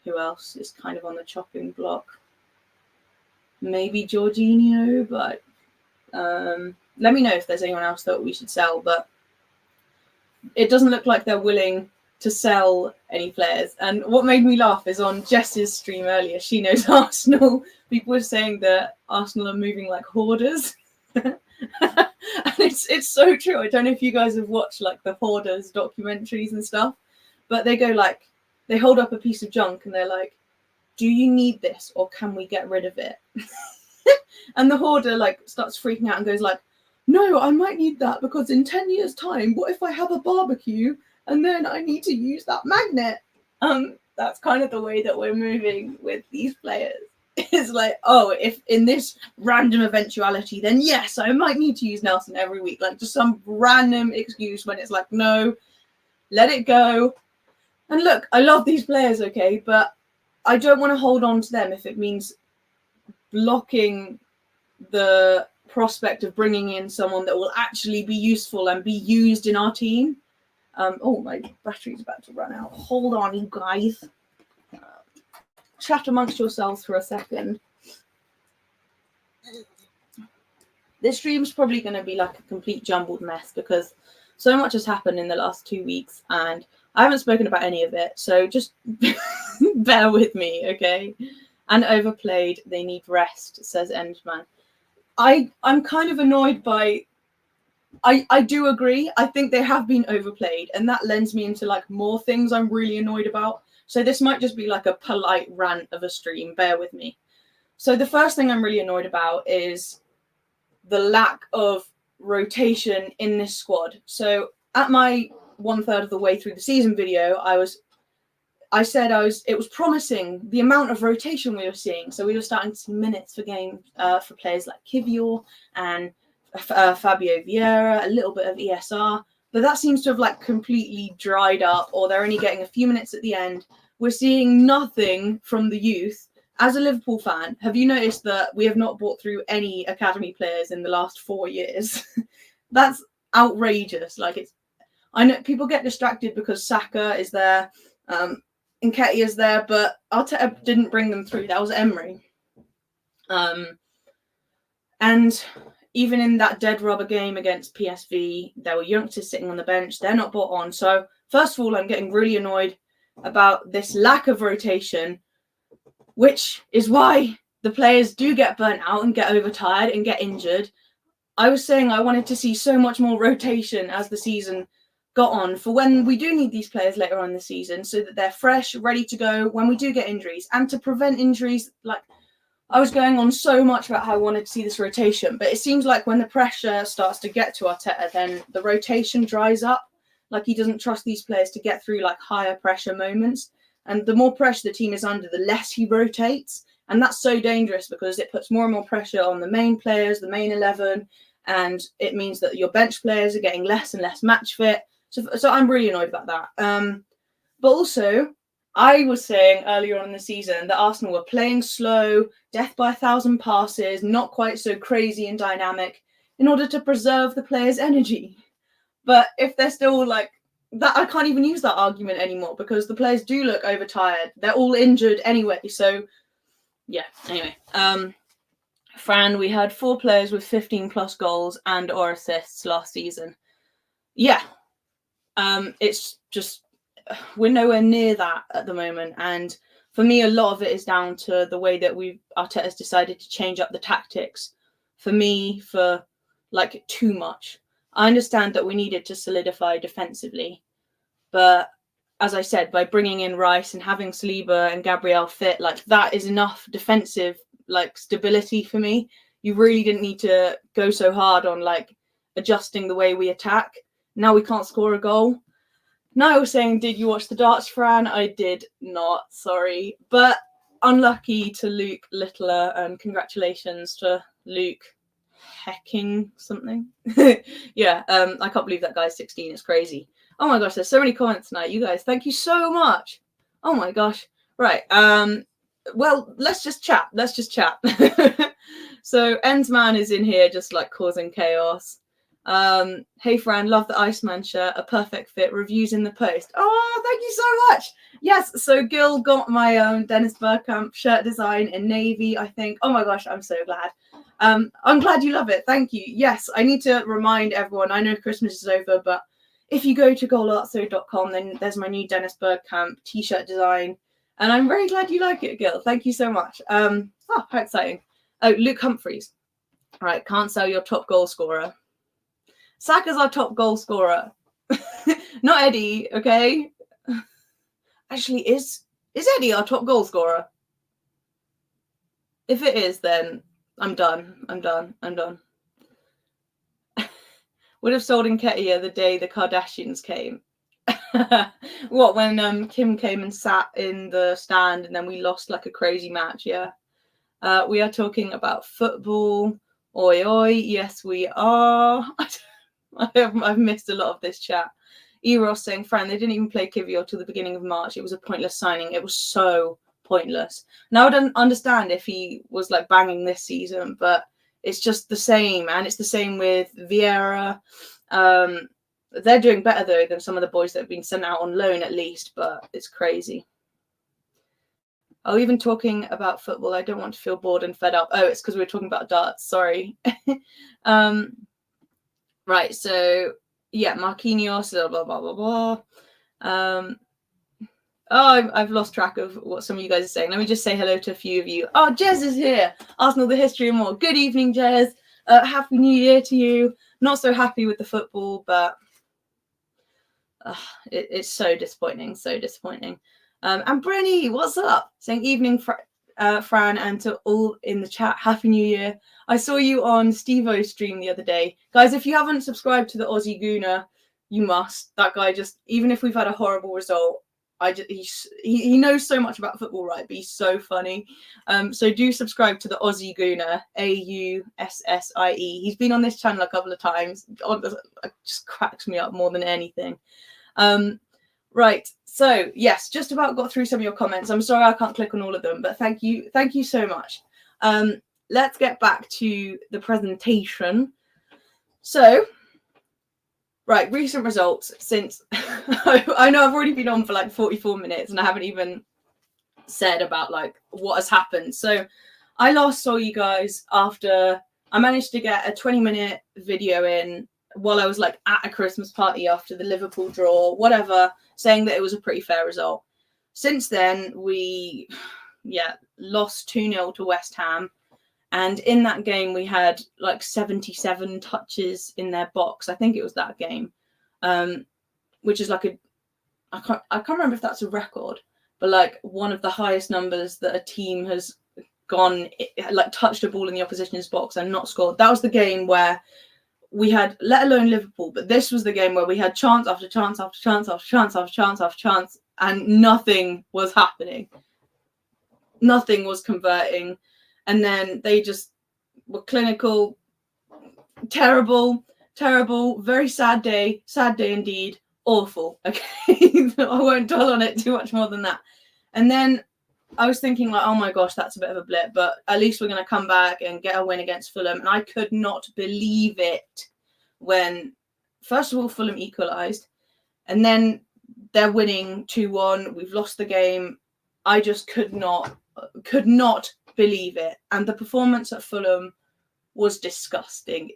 Who else is kind of on the chopping block? Maybe Jorginho, but let me know if there's anyone else that we should sell. But it doesn't look like they're willing to sell any players. And what made me laugh is on Jess's stream earlier, she knows Arsenal. People were saying that Arsenal are moving like hoarders. And it's so true. I don't know if you guys have watched like the hoarders documentaries and stuff, but they go like, they hold up a piece of junk and they're like, do you need this or can we get rid of it? And the hoarder like starts freaking out and goes like, no, I might need that because in 10 years time, what if I have a barbecue and then I need to use that magnet? That's kind of the way that we're moving with these players. It's like, oh, if in this random eventuality, then yes, I might need to use Nelson every week. Like just some random excuse when it's like, no, let it go. And look, I love these players, okay, but I don't want to hold on to them if it means blocking the prospect of bringing in someone that will actually be useful and be used in our team. Oh, my battery's about to run out. Hold on, you guys. Chat amongst yourselves for a second. This stream's probably going to be like a complete jumbled mess because so much has happened in the last 2 weeks and I haven't spoken about any of it. So just bear with me, okay? And overplayed, they need rest, says Endman. I'm kind of annoyed by... I do agree. I think they have been overplayed and that lends me into like more things I'm really annoyed about. So this might just be like a polite rant of a stream. Bear with me. So the first thing I'm really annoyed about is the lack of rotation in this squad. So at my 1/3 of the way through the season video, I said it was promising the amount of rotation we were seeing. So we were starting to see minutes for for players like Kivior and Fabio Vieira, a little bit of ESR. But that seems to have like completely dried up, or they're only getting a few minutes at the end. We're seeing nothing from the youth. As a Liverpool fan, have you noticed that we have not brought through any academy players in the last 4 years? That's outrageous. Like I know people get distracted because Saka is there. Nketiah's there, but Arteta didn't bring them through. That was Emery. And even in that dead rubber game against PSV, there were youngsters sitting on the bench. They're not brought on. So first of all, I'm getting really annoyed about this lack of rotation, which is why the players do get burnt out and get overtired and get injured. I was saying I wanted to see so much more rotation as the season got on for when we do need these players later on in the season, so that they're fresh, ready to go when we do get injuries, and to prevent injuries. Like, I was going on so much about how I wanted to see this rotation, but it seems like when the pressure starts to get to Arteta, then the rotation dries up. Like, he doesn't trust these players to get through like higher pressure moments. And the more pressure the team is under, the less he rotates. And that's so dangerous because it puts more and more pressure on the main players, the main 11, and it means that your bench players are getting less and less match fit. So I'm really annoyed about that. But also, I was saying earlier on in the season that Arsenal were playing slow, death by 1,000 passes, not quite so crazy and dynamic, in order to preserve the players' energy. But if they're still like that, I can't even use that argument anymore because the players do look overtired. They're all injured anyway. So, yeah, anyway. Fran, we had 4 players with 15 plus goals and or assists last season. Yeah. It's just, we're nowhere near that at the moment. And for me, a lot of it is down to the way that Arteta's decided to change up the tactics. For me, for like too much. I understand that we needed to solidify defensively, but as I said, by bringing in Rice and having Saliba and Gabriel fit, like that is enough defensive like stability for me. You really didn't need to go so hard on like adjusting the way we attack. Now we can't score a goal. Now I was saying, did you watch the darts, Fran? I did not, sorry. But unlucky to Luke Littler, and congratulations to Luke Hecking something. Yeah, I can't believe that guy's 16. It's crazy. Oh my gosh, there's so many comments tonight. You guys, thank you so much. Oh my gosh. Right. Well, let's just chat. So Endsman is in here just like causing chaos. Hey Fran, love the Iceman shirt, a perfect fit. Reviews in the post. Oh, thank you so much. Yes, so Gil got my Dennis Bergkamp shirt design in navy, I think. Oh my gosh, I'm so glad. I'm glad you love it. Thank you. Yes, I need to remind everyone, I know Christmas is over, but if you go to golartzo.com, then there's my new Dennis Bergkamp t-shirt design. And I'm very glad you like it, Gil. Thank you so much. Oh, how exciting. Oh, Luke Humphreys. Right, can't sell your top goal scorer. Saka's our top goal scorer. Not Eddie, okay? Actually, is Eddie our top goal scorer? If it is, then I'm done. Would have sold Nketiah the day the Kardashians came. What, when Kim came and sat in the stand and then we lost like a crazy match, yeah. We are talking about football. Oi, oi, yes we are. I've missed a lot of this chat. Eros saying, Fran, they didn't even play Kivior till the beginning of March. It was a pointless signing. It was so pointless. Now I don't understand if he was like banging this season, but it's just the same. And it's the same with Vieira. They're doing better though than some of the boys that have been sent out on loan at least, but it's crazy. Oh, even talking about football, I don't want to feel bored and fed up. Oh, it's because we were talking about darts. Sorry. Right, so yeah, Marquinhos, blah blah blah blah. I've lost track of what some of you guys are saying. Let me just say hello to a few of you. Oh, Jez is here. Arsenal, the history and more. Good evening, Jez. Happy New Year to you. Not so happy with the football, but it's so disappointing. And Brenny, what's up? Saying evening, Fran, and to all in the chat, Happy New Year. I saw you on Steve-O's stream the other day. Guys, if you haven't subscribed to the Aussie Gooner, you must. That guy just, even if we've had a horrible result, he knows so much about football, right? But he's so funny. So do subscribe to the Aussie Gooner, AUSSIE. He's been on this channel a couple of times. It just cracks me up more than anything. Right, so yes, just about got through some of your comments. I'm sorry I can't click on all of them, but thank you so much. Let's get back to the presentation. So Right, recent results since I know I've already been on for like 44 minutes and I haven't even said about like what has happened. So I last saw you guys after I managed to get a 20-minute video in while I was like at a Christmas party after the Liverpool draw, whatever, saying that it was a pretty fair result. Since then, we lost 2-0 to West Ham. And in that game, we had like 77 touches in their box. I think it was that game, which is like I can't remember if that's a record, but like one of the highest numbers that a team has gone, like touched a ball in the opposition's box and not scored. That was the game where we had, let alone Liverpool, but this was the game where we had chance after chance after chance after chance after chance after chance, and nothing was happening. Nothing was converting. And then they just were clinical, terrible, very sad day indeed, awful. Okay, I won't dwell on it too much more than that. And then I was thinking like, oh my gosh, that's a bit of a blip, but at least we're going to come back and get a win against Fulham. And I could not believe it when, first of all, Fulham equalised, and then they're winning 2-1. We've lost the game. I just could not believe it. And the performance at Fulham was disgusting,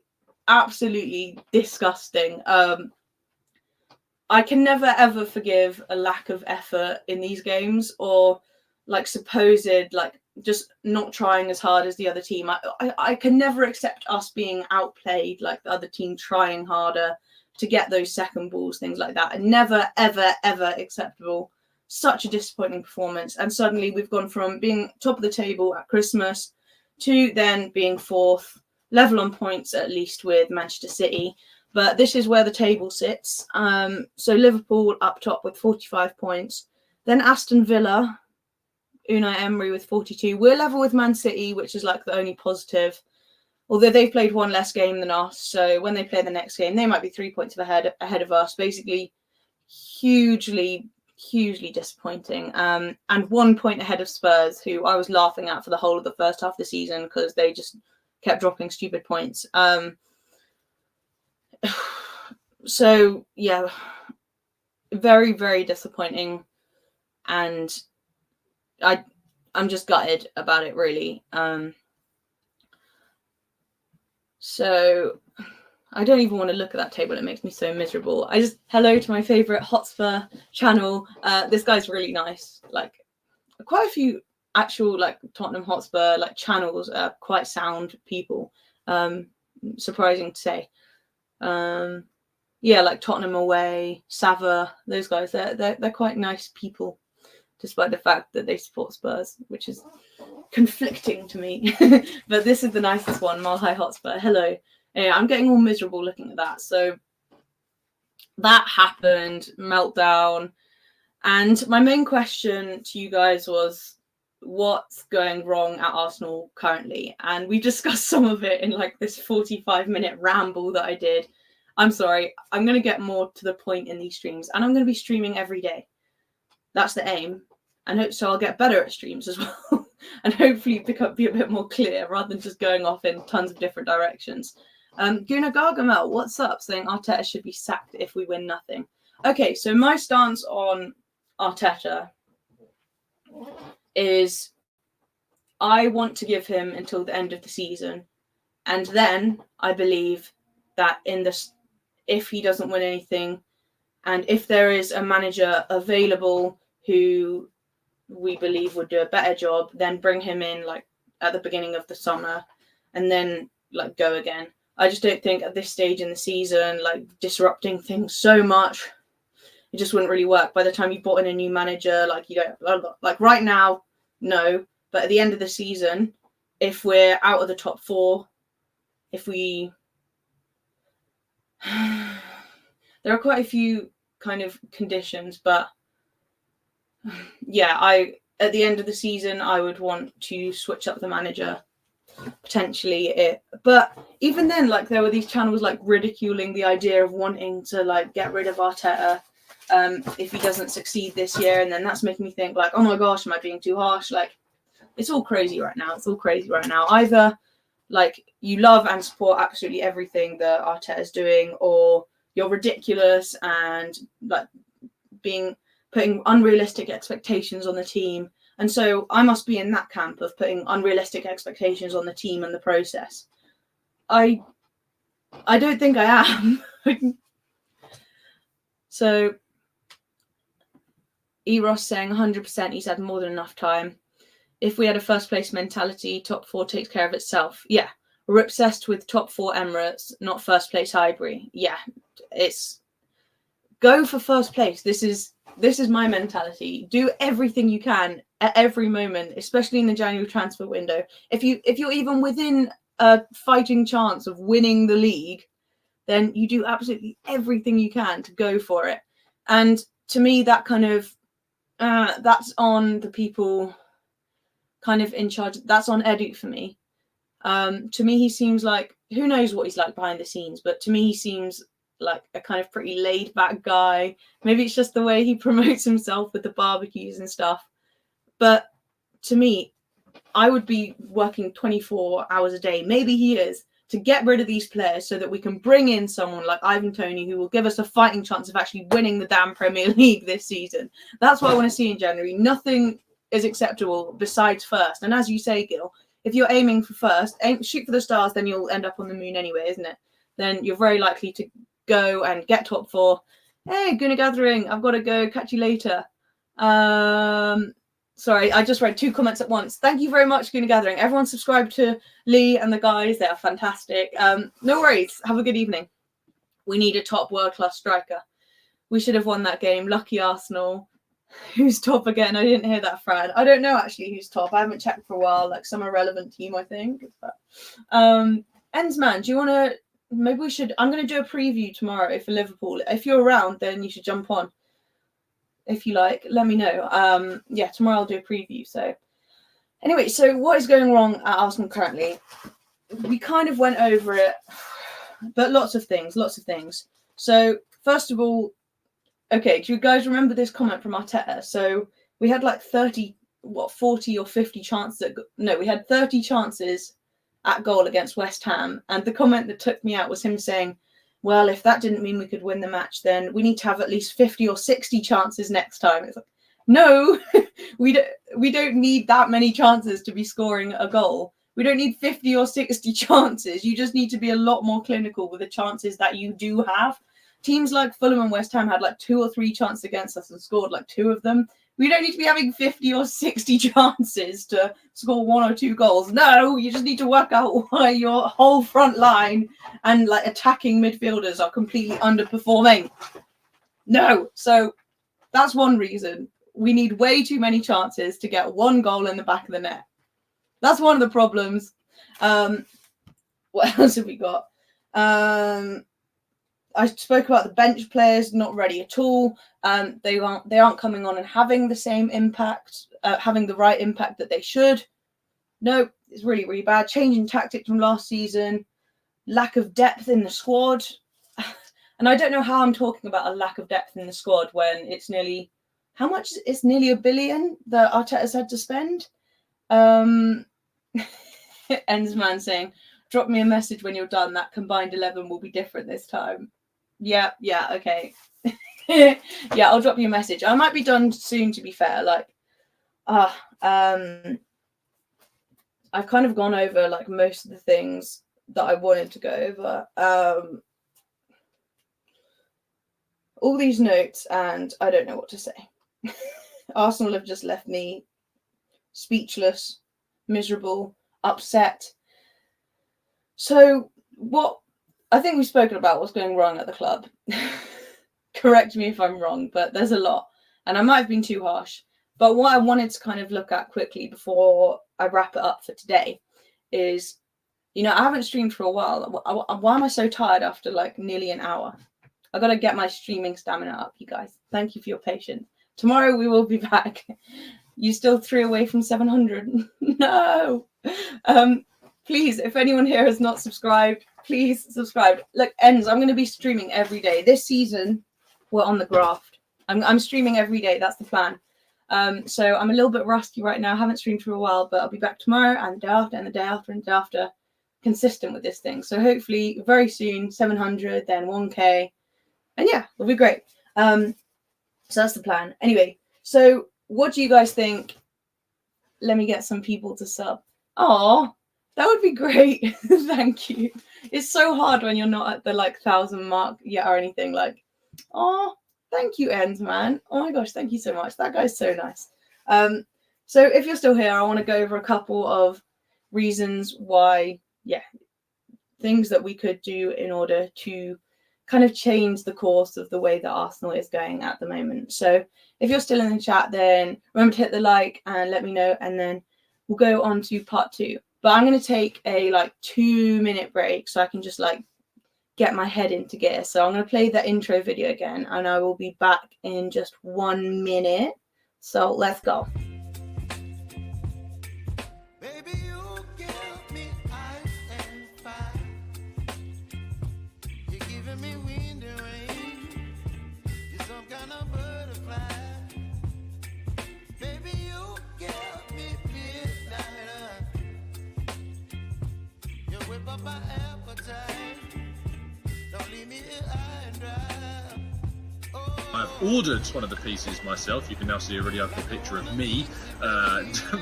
absolutely disgusting. I can never ever forgive a lack of effort in these games, or like supposed like just not trying as hard as the other team. I can never accept us being outplayed, like the other team trying harder to get those second balls, things like that. And never ever acceptable. Such a disappointing performance. And suddenly we've gone from being top of the table at Christmas to then being fourth, level on points at least with Manchester City. But this is where the table sits. So Liverpool up top with 45 points. Then Aston Villa, Unai Emery with 42. We're level with Man City, which is like the only positive. Although they've played one less game than us. So when they play the next game, they might be 3 points ahead of us. Basically, hugely disappointing. And 1 point ahead of Spurs, who I was laughing at for the whole of the first half of the season because they just kept dropping stupid points. So yeah, very disappointing, and I'm just gutted about it, really. So I don't even want to look at that table. It makes me so miserable. Hello to my favorite Hotspur channel. This guy's really nice. Like quite a few actual like Tottenham Hotspur like channels are quite sound people. Surprising to say. Yeah, like Tottenham Away, Sava, those guys, they're quite nice people, despite the fact that they support Spurs, which is conflicting to me. But this is the nicest one, Malhai Hotspur. Hello. Yeah, I'm getting all miserable looking at that. So that happened, meltdown. And my main question to you guys was, what's going wrong at Arsenal currently? And we discussed some of it in like this 45-minute ramble that I did. I'm sorry, I'm going to get more to the point in these streams, and I'm going to be streaming every day. That's the aim. And so I'll get better at streams as well, and hopefully be a bit more clear rather than just going off in tons of different directions. Guna Gargamel, what's up? Saying Arteta should be sacked if we win nothing. Okay, so my stance on Arteta is I want to give him until the end of the season, and then I believe that if he doesn't win anything, and if there is a manager available who we believe would do a better job, then bring him in like at the beginning of the summer and then like go again. I just don't think at this stage in the season, like disrupting things so much, it just wouldn't really work. By the time you brought in a new manager, like you don't, like right now, no. But at the end of the season, if we're out of the top four, if we there are quite a few kind of conditions, but yeah, at the end of the season I would want to switch up the manager, potentially. But even then, like there were these channels like ridiculing the idea of wanting to like get rid of Arteta if he doesn't succeed this year, and then that's making me think like, oh my gosh, am I being too harsh? Like it's all crazy right now. Either like you love and support absolutely everything that Arteta is doing, or you're ridiculous and like putting unrealistic expectations on the team. And so I must be in that camp of putting unrealistic expectations on the team and the process. I don't think I am. So Eros saying 100%, he's had more than enough time. If we had a first place mentality, top 4 takes care of itself. Yeah, we're obsessed with top 4 Emirates, not first place Highbury. Yeah, it's go for first place. This is my mentality. Do everything you can at every moment, especially in the January transfer window. If you're even within a fighting chance of winning the league, then you do absolutely everything you can to go for it. And to me, that kind of that's on the people kind of in charge. That's on Edu for me. To me, he seems like, who knows what he's like behind the scenes, but to me, he seems like a kind of pretty laid back guy. Maybe it's just the way he promotes himself with the barbecues and stuff. But to me, I would be working 24 hours a day, maybe he is, to get rid of these players so that we can bring in someone like Ivan Toney who will give us a fighting chance of actually winning the damn Premier League this season. That's what I want to see in January. Nothing is acceptable besides first. And as you say, Gil, if you're aiming for first, shoot for the stars, then you'll end up on the moon anyway, isn't it? Then you're very likely to go and get top 4. Hey, Gooner Gathering, I've got to go. Catch you later. Sorry, I just read 2 comments at once. Thank you very much, Gooner Gathering. Everyone subscribe to Lee and the guys. They are fantastic. No worries. Have a good evening. We need a top world-class striker. We should have won that game. Lucky Arsenal. Who's top again? I didn't hear that, Fran. I don't know, actually, who's top. I haven't checked for a while. Like some irrelevant team, I think. Ensman, do you want to... Maybe we should... I'm going to do a preview tomorrow for Liverpool. If you're around, then you should jump on. If you like, let me know. Yeah, tomorrow I'll do a preview. So anyway, so what is going wrong at Arsenal currently? We kind of went over it, but lots of things. So first of all, okay, do you guys remember this comment from Arteta? So we had like 40 or 50 chances. We had 30 chances at goal against West Ham. And the comment that took me out was him saying, well, if that didn't mean we could win the match, then we need to have at least 50 or 60 chances next time. It's like, no, we don't need that many chances to be scoring a goal. We don't need 50 or 60 chances. You just need to be a lot more clinical with the chances that you do have. Teams like Fulham and West Ham had like 2 or 3 chances against us and scored like 2 of them. We don't need to be having 50 or 60 chances to score 1 or 2 goals. No, you just need to work out why your whole front line and like attacking midfielders are completely underperforming. No, so that's one reason. We need way too many chances to get 1 goal in the back of the net. That's one of the problems. What else have we got? I spoke about the bench players not ready at all. They aren't coming on and having the same impact, having the right impact that they should. No, it's really, really bad. Changing tactics from last season, lack of depth in the squad. And I don't know how I'm talking about a lack of depth in the squad when it's nearly, how much? It's nearly $1 billion that Arteta's had to spend. Ensman saying, drop me a message when you're done. That combined 11 will be different this time. Yeah, okay. Yeah, I'll drop you a message. I might be done soon, to be fair. Like, I've kind of gone over like most of the things that I wanted to go over. All these notes, and I don't know what to say. Arsenal have just left me speechless, miserable, upset. So what? I think we've spoken about what's going wrong at the club. Correct me if I'm wrong, but there's a lot. And I might have been too harsh. But what I wanted to kind of look at quickly before I wrap it up for today is, I haven't streamed for a while. Why am I so tired after like nearly an hour? I've got to get my streaming stamina up, you guys. Thank you for your patience. Tomorrow we will be back. You still 3 away from 700. No. Please, if anyone here has not subscribed, please subscribe. Look, I'm going to be streaming every day. This season, we're on the graft. I'm streaming every day. That's the plan. So I'm a little bit rusty right now. I haven't streamed for a while, but I'll be back tomorrow and the day after and the day after and the day after, consistent with this thing. So hopefully very soon, 700, then 1K. And yeah, it'll be great. So that's the plan. Anyway, so what do you guys think? Let me get some people to sub. Oh, that would be great. Thank you. It's so hard when you're not at the 1,000 mark yet or anything. Like, oh, thank you, End Man. Oh my gosh, thank you so much. That guy's so nice. So if you're still here, I want to go over a couple of reasons why, things that we could do in order to kind of change the course of the way that Arsenal is going at the moment. So if you're still in the chat, then remember to hit the like and let me know, and then we'll go on to part 2. But I'm going to take a 2-minute break so I can just get my head into gear. So I'm going to play the intro video again, and I will be back in just 1 minute. So let's go. Baby, you give me ice and fire. You're giving me wind and rain. You're some kind of butterfly. Baby, you give me midnight. You whip up my appetite. Don't leave me here high and dry. I've ordered one of the pieces myself. You can now see a really ugly picture of me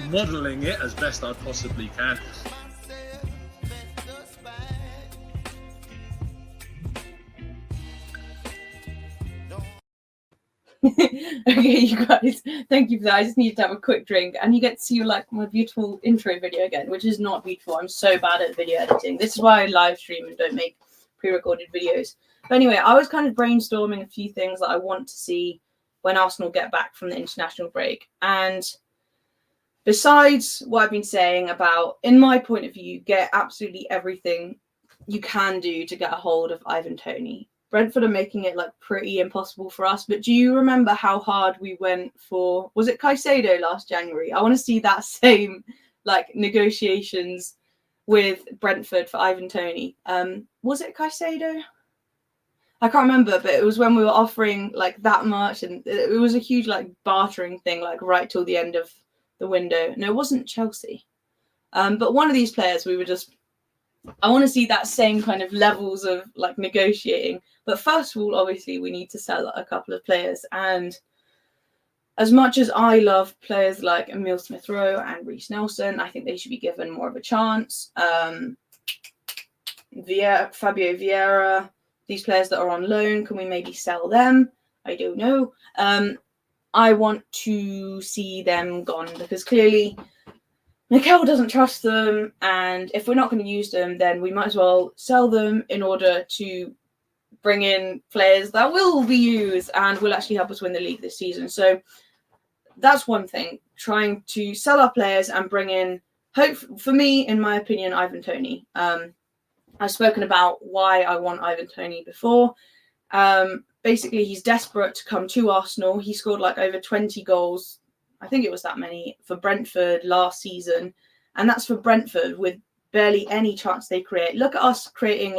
modelling it as best I possibly can. Okay, you guys, thank you for that. I just needed to have a quick drink, and you get to see my beautiful intro video again, which is not beautiful. I'm so bad at video editing. This is why I live stream and don't make pre-recorded videos. But anyway, I was kind of brainstorming a few things that I want to see when Arsenal get back from the international break. And besides what I've been saying about, in my point of view, get absolutely everything you can do to get a hold of Ivan Toney. Brentford are making it pretty impossible for us. But do you remember how hard we went for, was it Caicedo last January? I want to see that same negotiations with Brentford for Ivan Toney. Was it Caicedo? I can't remember, but it was when we were offering that much, and it was a huge bartering thing right till the end of the window. No, it wasn't Chelsea. But one of these players, we were just, I want to see that same kind of levels of negotiating. But first of all, obviously, we need to sell a couple of players. And as much as I love players like Emile Smith-Rowe and Reece Nelson, I think they should be given more of a chance. Fabio Vieira, these players that are on loan, can we maybe sell them? I don't know. I want to see them gone because clearly Mikel doesn't trust them, and if we're not going to use them, then we might as well sell them in order to bring in players that will be used and will actually help us win the league this season. So that's one thing, trying to sell our players and bring in, for me, in my opinion, Ivan Toney. I've spoken about why I want Ivan Toney before. Basically, he's desperate to come to Arsenal. He scored over 20 goals. I think it was that many for Brentford last season. And that's for Brentford with barely any chance they create. Look at us creating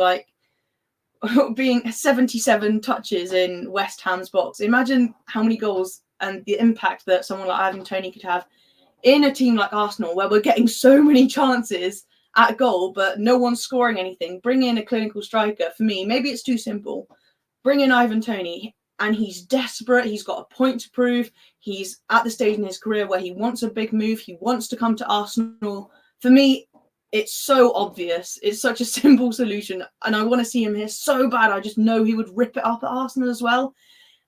being 77 touches in West Ham's box. Imagine how many goals and the impact that someone like Ivan Toney could have in a team like Arsenal, where we're getting so many chances at goal, but no one's scoring anything. Bring in a clinical striker. For me, maybe it's too simple. Bring in Ivan Toney, and he's desperate. He's got a point to prove. He's at the stage in his career where he wants a big move. He wants to come to Arsenal. For me, it's so obvious. It's such a simple solution, and I want to see him here so bad. I just know he would rip it up at Arsenal as well.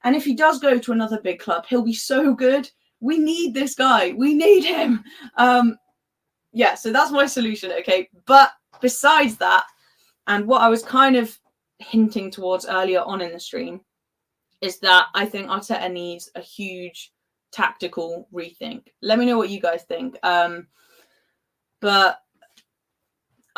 And if he does go to another big club, he'll be so good. We need this guy. We need him. So that's my solution, okay? But besides that, and what I was kind of hinting towards earlier on in the stream, is that I think Arteta needs a huge tactical rethink. Let me know what you guys think. But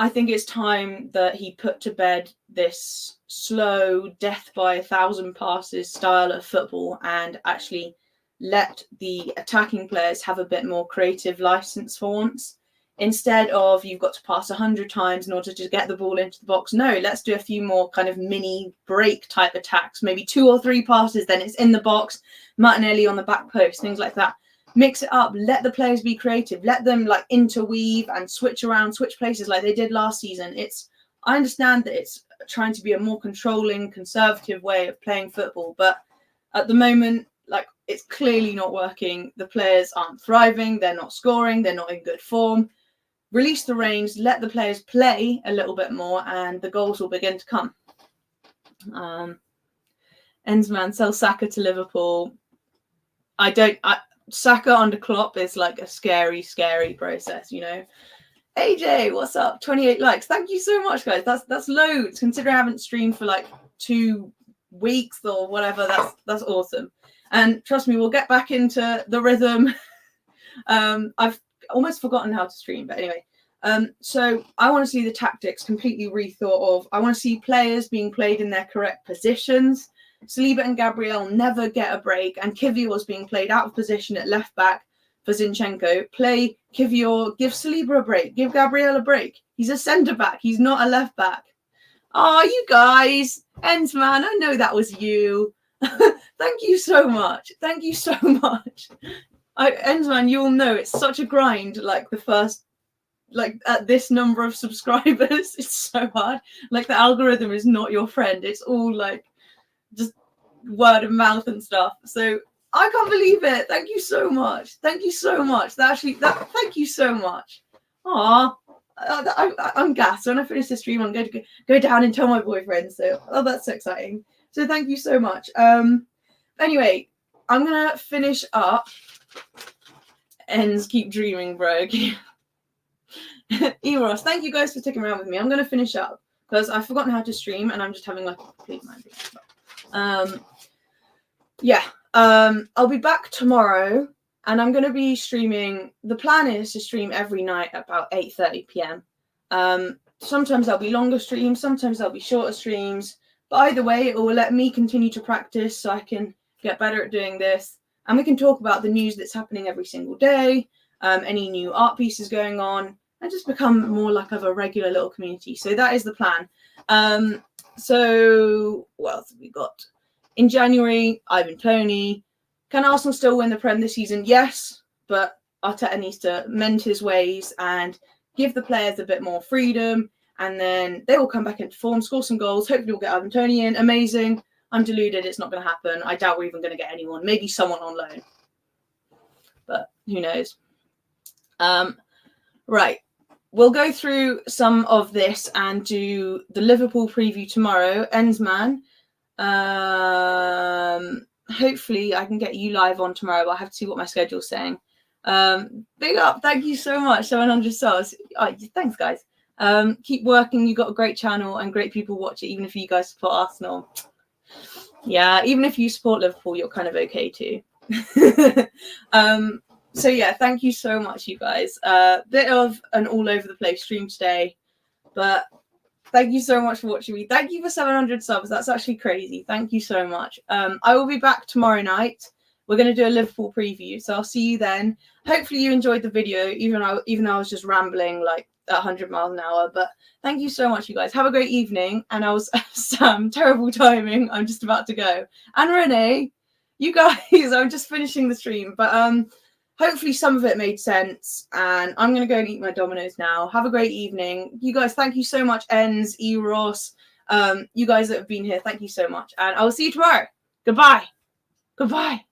I think it's time that he put to bed this slow, death by 1,000 passes style of football and actually let the attacking players have a bit more creative license for once. Instead of you've got to pass 100 times in order to get the ball into the box. No, let's do a few more kind of mini break type attacks. Maybe 2 or 3 passes, then it's in the box. Martinelli on the back post, things like that. Mix it up. Let the players be creative. Let them interweave and switch around, switch places like they did last season. I understand that it's trying to be a more controlling, conservative way of playing football. But at the moment, like, it's clearly not working. The players aren't thriving. They're not scoring. They're not in good form. Release the reins, let the players play a little bit more, and the goals will begin to come. Ensman, sell Saka to Liverpool. Saka under Klopp is like a scary, scary process, you know. AJ, what's up? 28 likes. Thank you so much, guys. That's loads. Considering I haven't streamed for like 2 weeks or whatever, that's awesome. And trust me, we'll get back into the rhythm. I've almost forgotten how to stream, but anyway. So I want to see the tactics completely rethought of. I want to see players being played in their correct positions. Saliba and Gabriel never get a break, and Kivior was being played out of position at left back for Zinchenko. Play Kivior, give Saliba a break, give Gabriel a break. He's a centre back, he's not a left back. Oh, you guys, Ensman, I know that was you. Thank you so much. Thank you so much. Ensman, you'll know it's such a grind. Like the first, like at this number of subscribers, it's so hard. Like the algorithm is not your friend. It's all like just word of mouth and stuff. So I can't believe it. Thank you so much. Thank you so much. Thank you so much. Aw, I'm gassed. When I finish the stream, I'm going to go down and tell my boyfriend. So, that's so exciting. So thank you so much. Anyway, I'm going to finish up. Ends, keep dreaming, bro. Eros, thank you guys for sticking around with me. I'm going to finish up because I've forgotten how to stream and I'm just having like a complete mind. I'll be back tomorrow and I'm going to be streaming. The plan is to stream every night at about 8:30 p.m. Sometimes there'll be longer streams, sometimes there'll be shorter streams, but either way, it will let me continue to practice so I can get better at doing this, and we can talk about the news that's happening every single day, any new art pieces going on, and just become more like of a regular little community. So that is the plan. So what else have we got? In January, Ivan Toney. Can Arsenal still win the Prem this season? Yes, but Arteta needs to mend his ways and give the players a bit more freedom, and then they will come back into form, score some goals. Hopefully we'll get Ivan Toney in. Amazing. I'm deluded. It's not going to happen. I doubt we're even going to get anyone. Maybe someone on loan. But who knows? Right. We'll go through some of this and do the Liverpool preview tomorrow. Ensman. Hopefully I can get you live on tomorrow, but I have to see what my schedule's saying. Big up. Thank you so much. 700 stars. Oh, thanks, guys. Keep working. You've got a great channel and great people watch it, even if you guys support Arsenal. Yeah, even if you support Liverpool, you're kind of okay too. So yeah, thank you so much, you guys. Bit of an all over the place stream today, but thank you so much for watching me. Thank you for 700 subs. That's actually crazy. Thank you so much. I will be back tomorrow night. We're going to do a Liverpool preview, so I'll see you then. Hopefully you enjoyed the video, even though I was just rambling like 100 miles an hour. But thank you so much, you guys. Have a great evening. And I was Sam, terrible timing. I'm just about to go. And Renee, you guys, I'm just finishing the stream. But hopefully some of it made sense. And I'm going to go and eat my Dominoes now. Have a great evening. You guys, thank you so much. Ens, Eros, you guys that have been here, thank you so much. And I will see you tomorrow. Goodbye. Goodbye.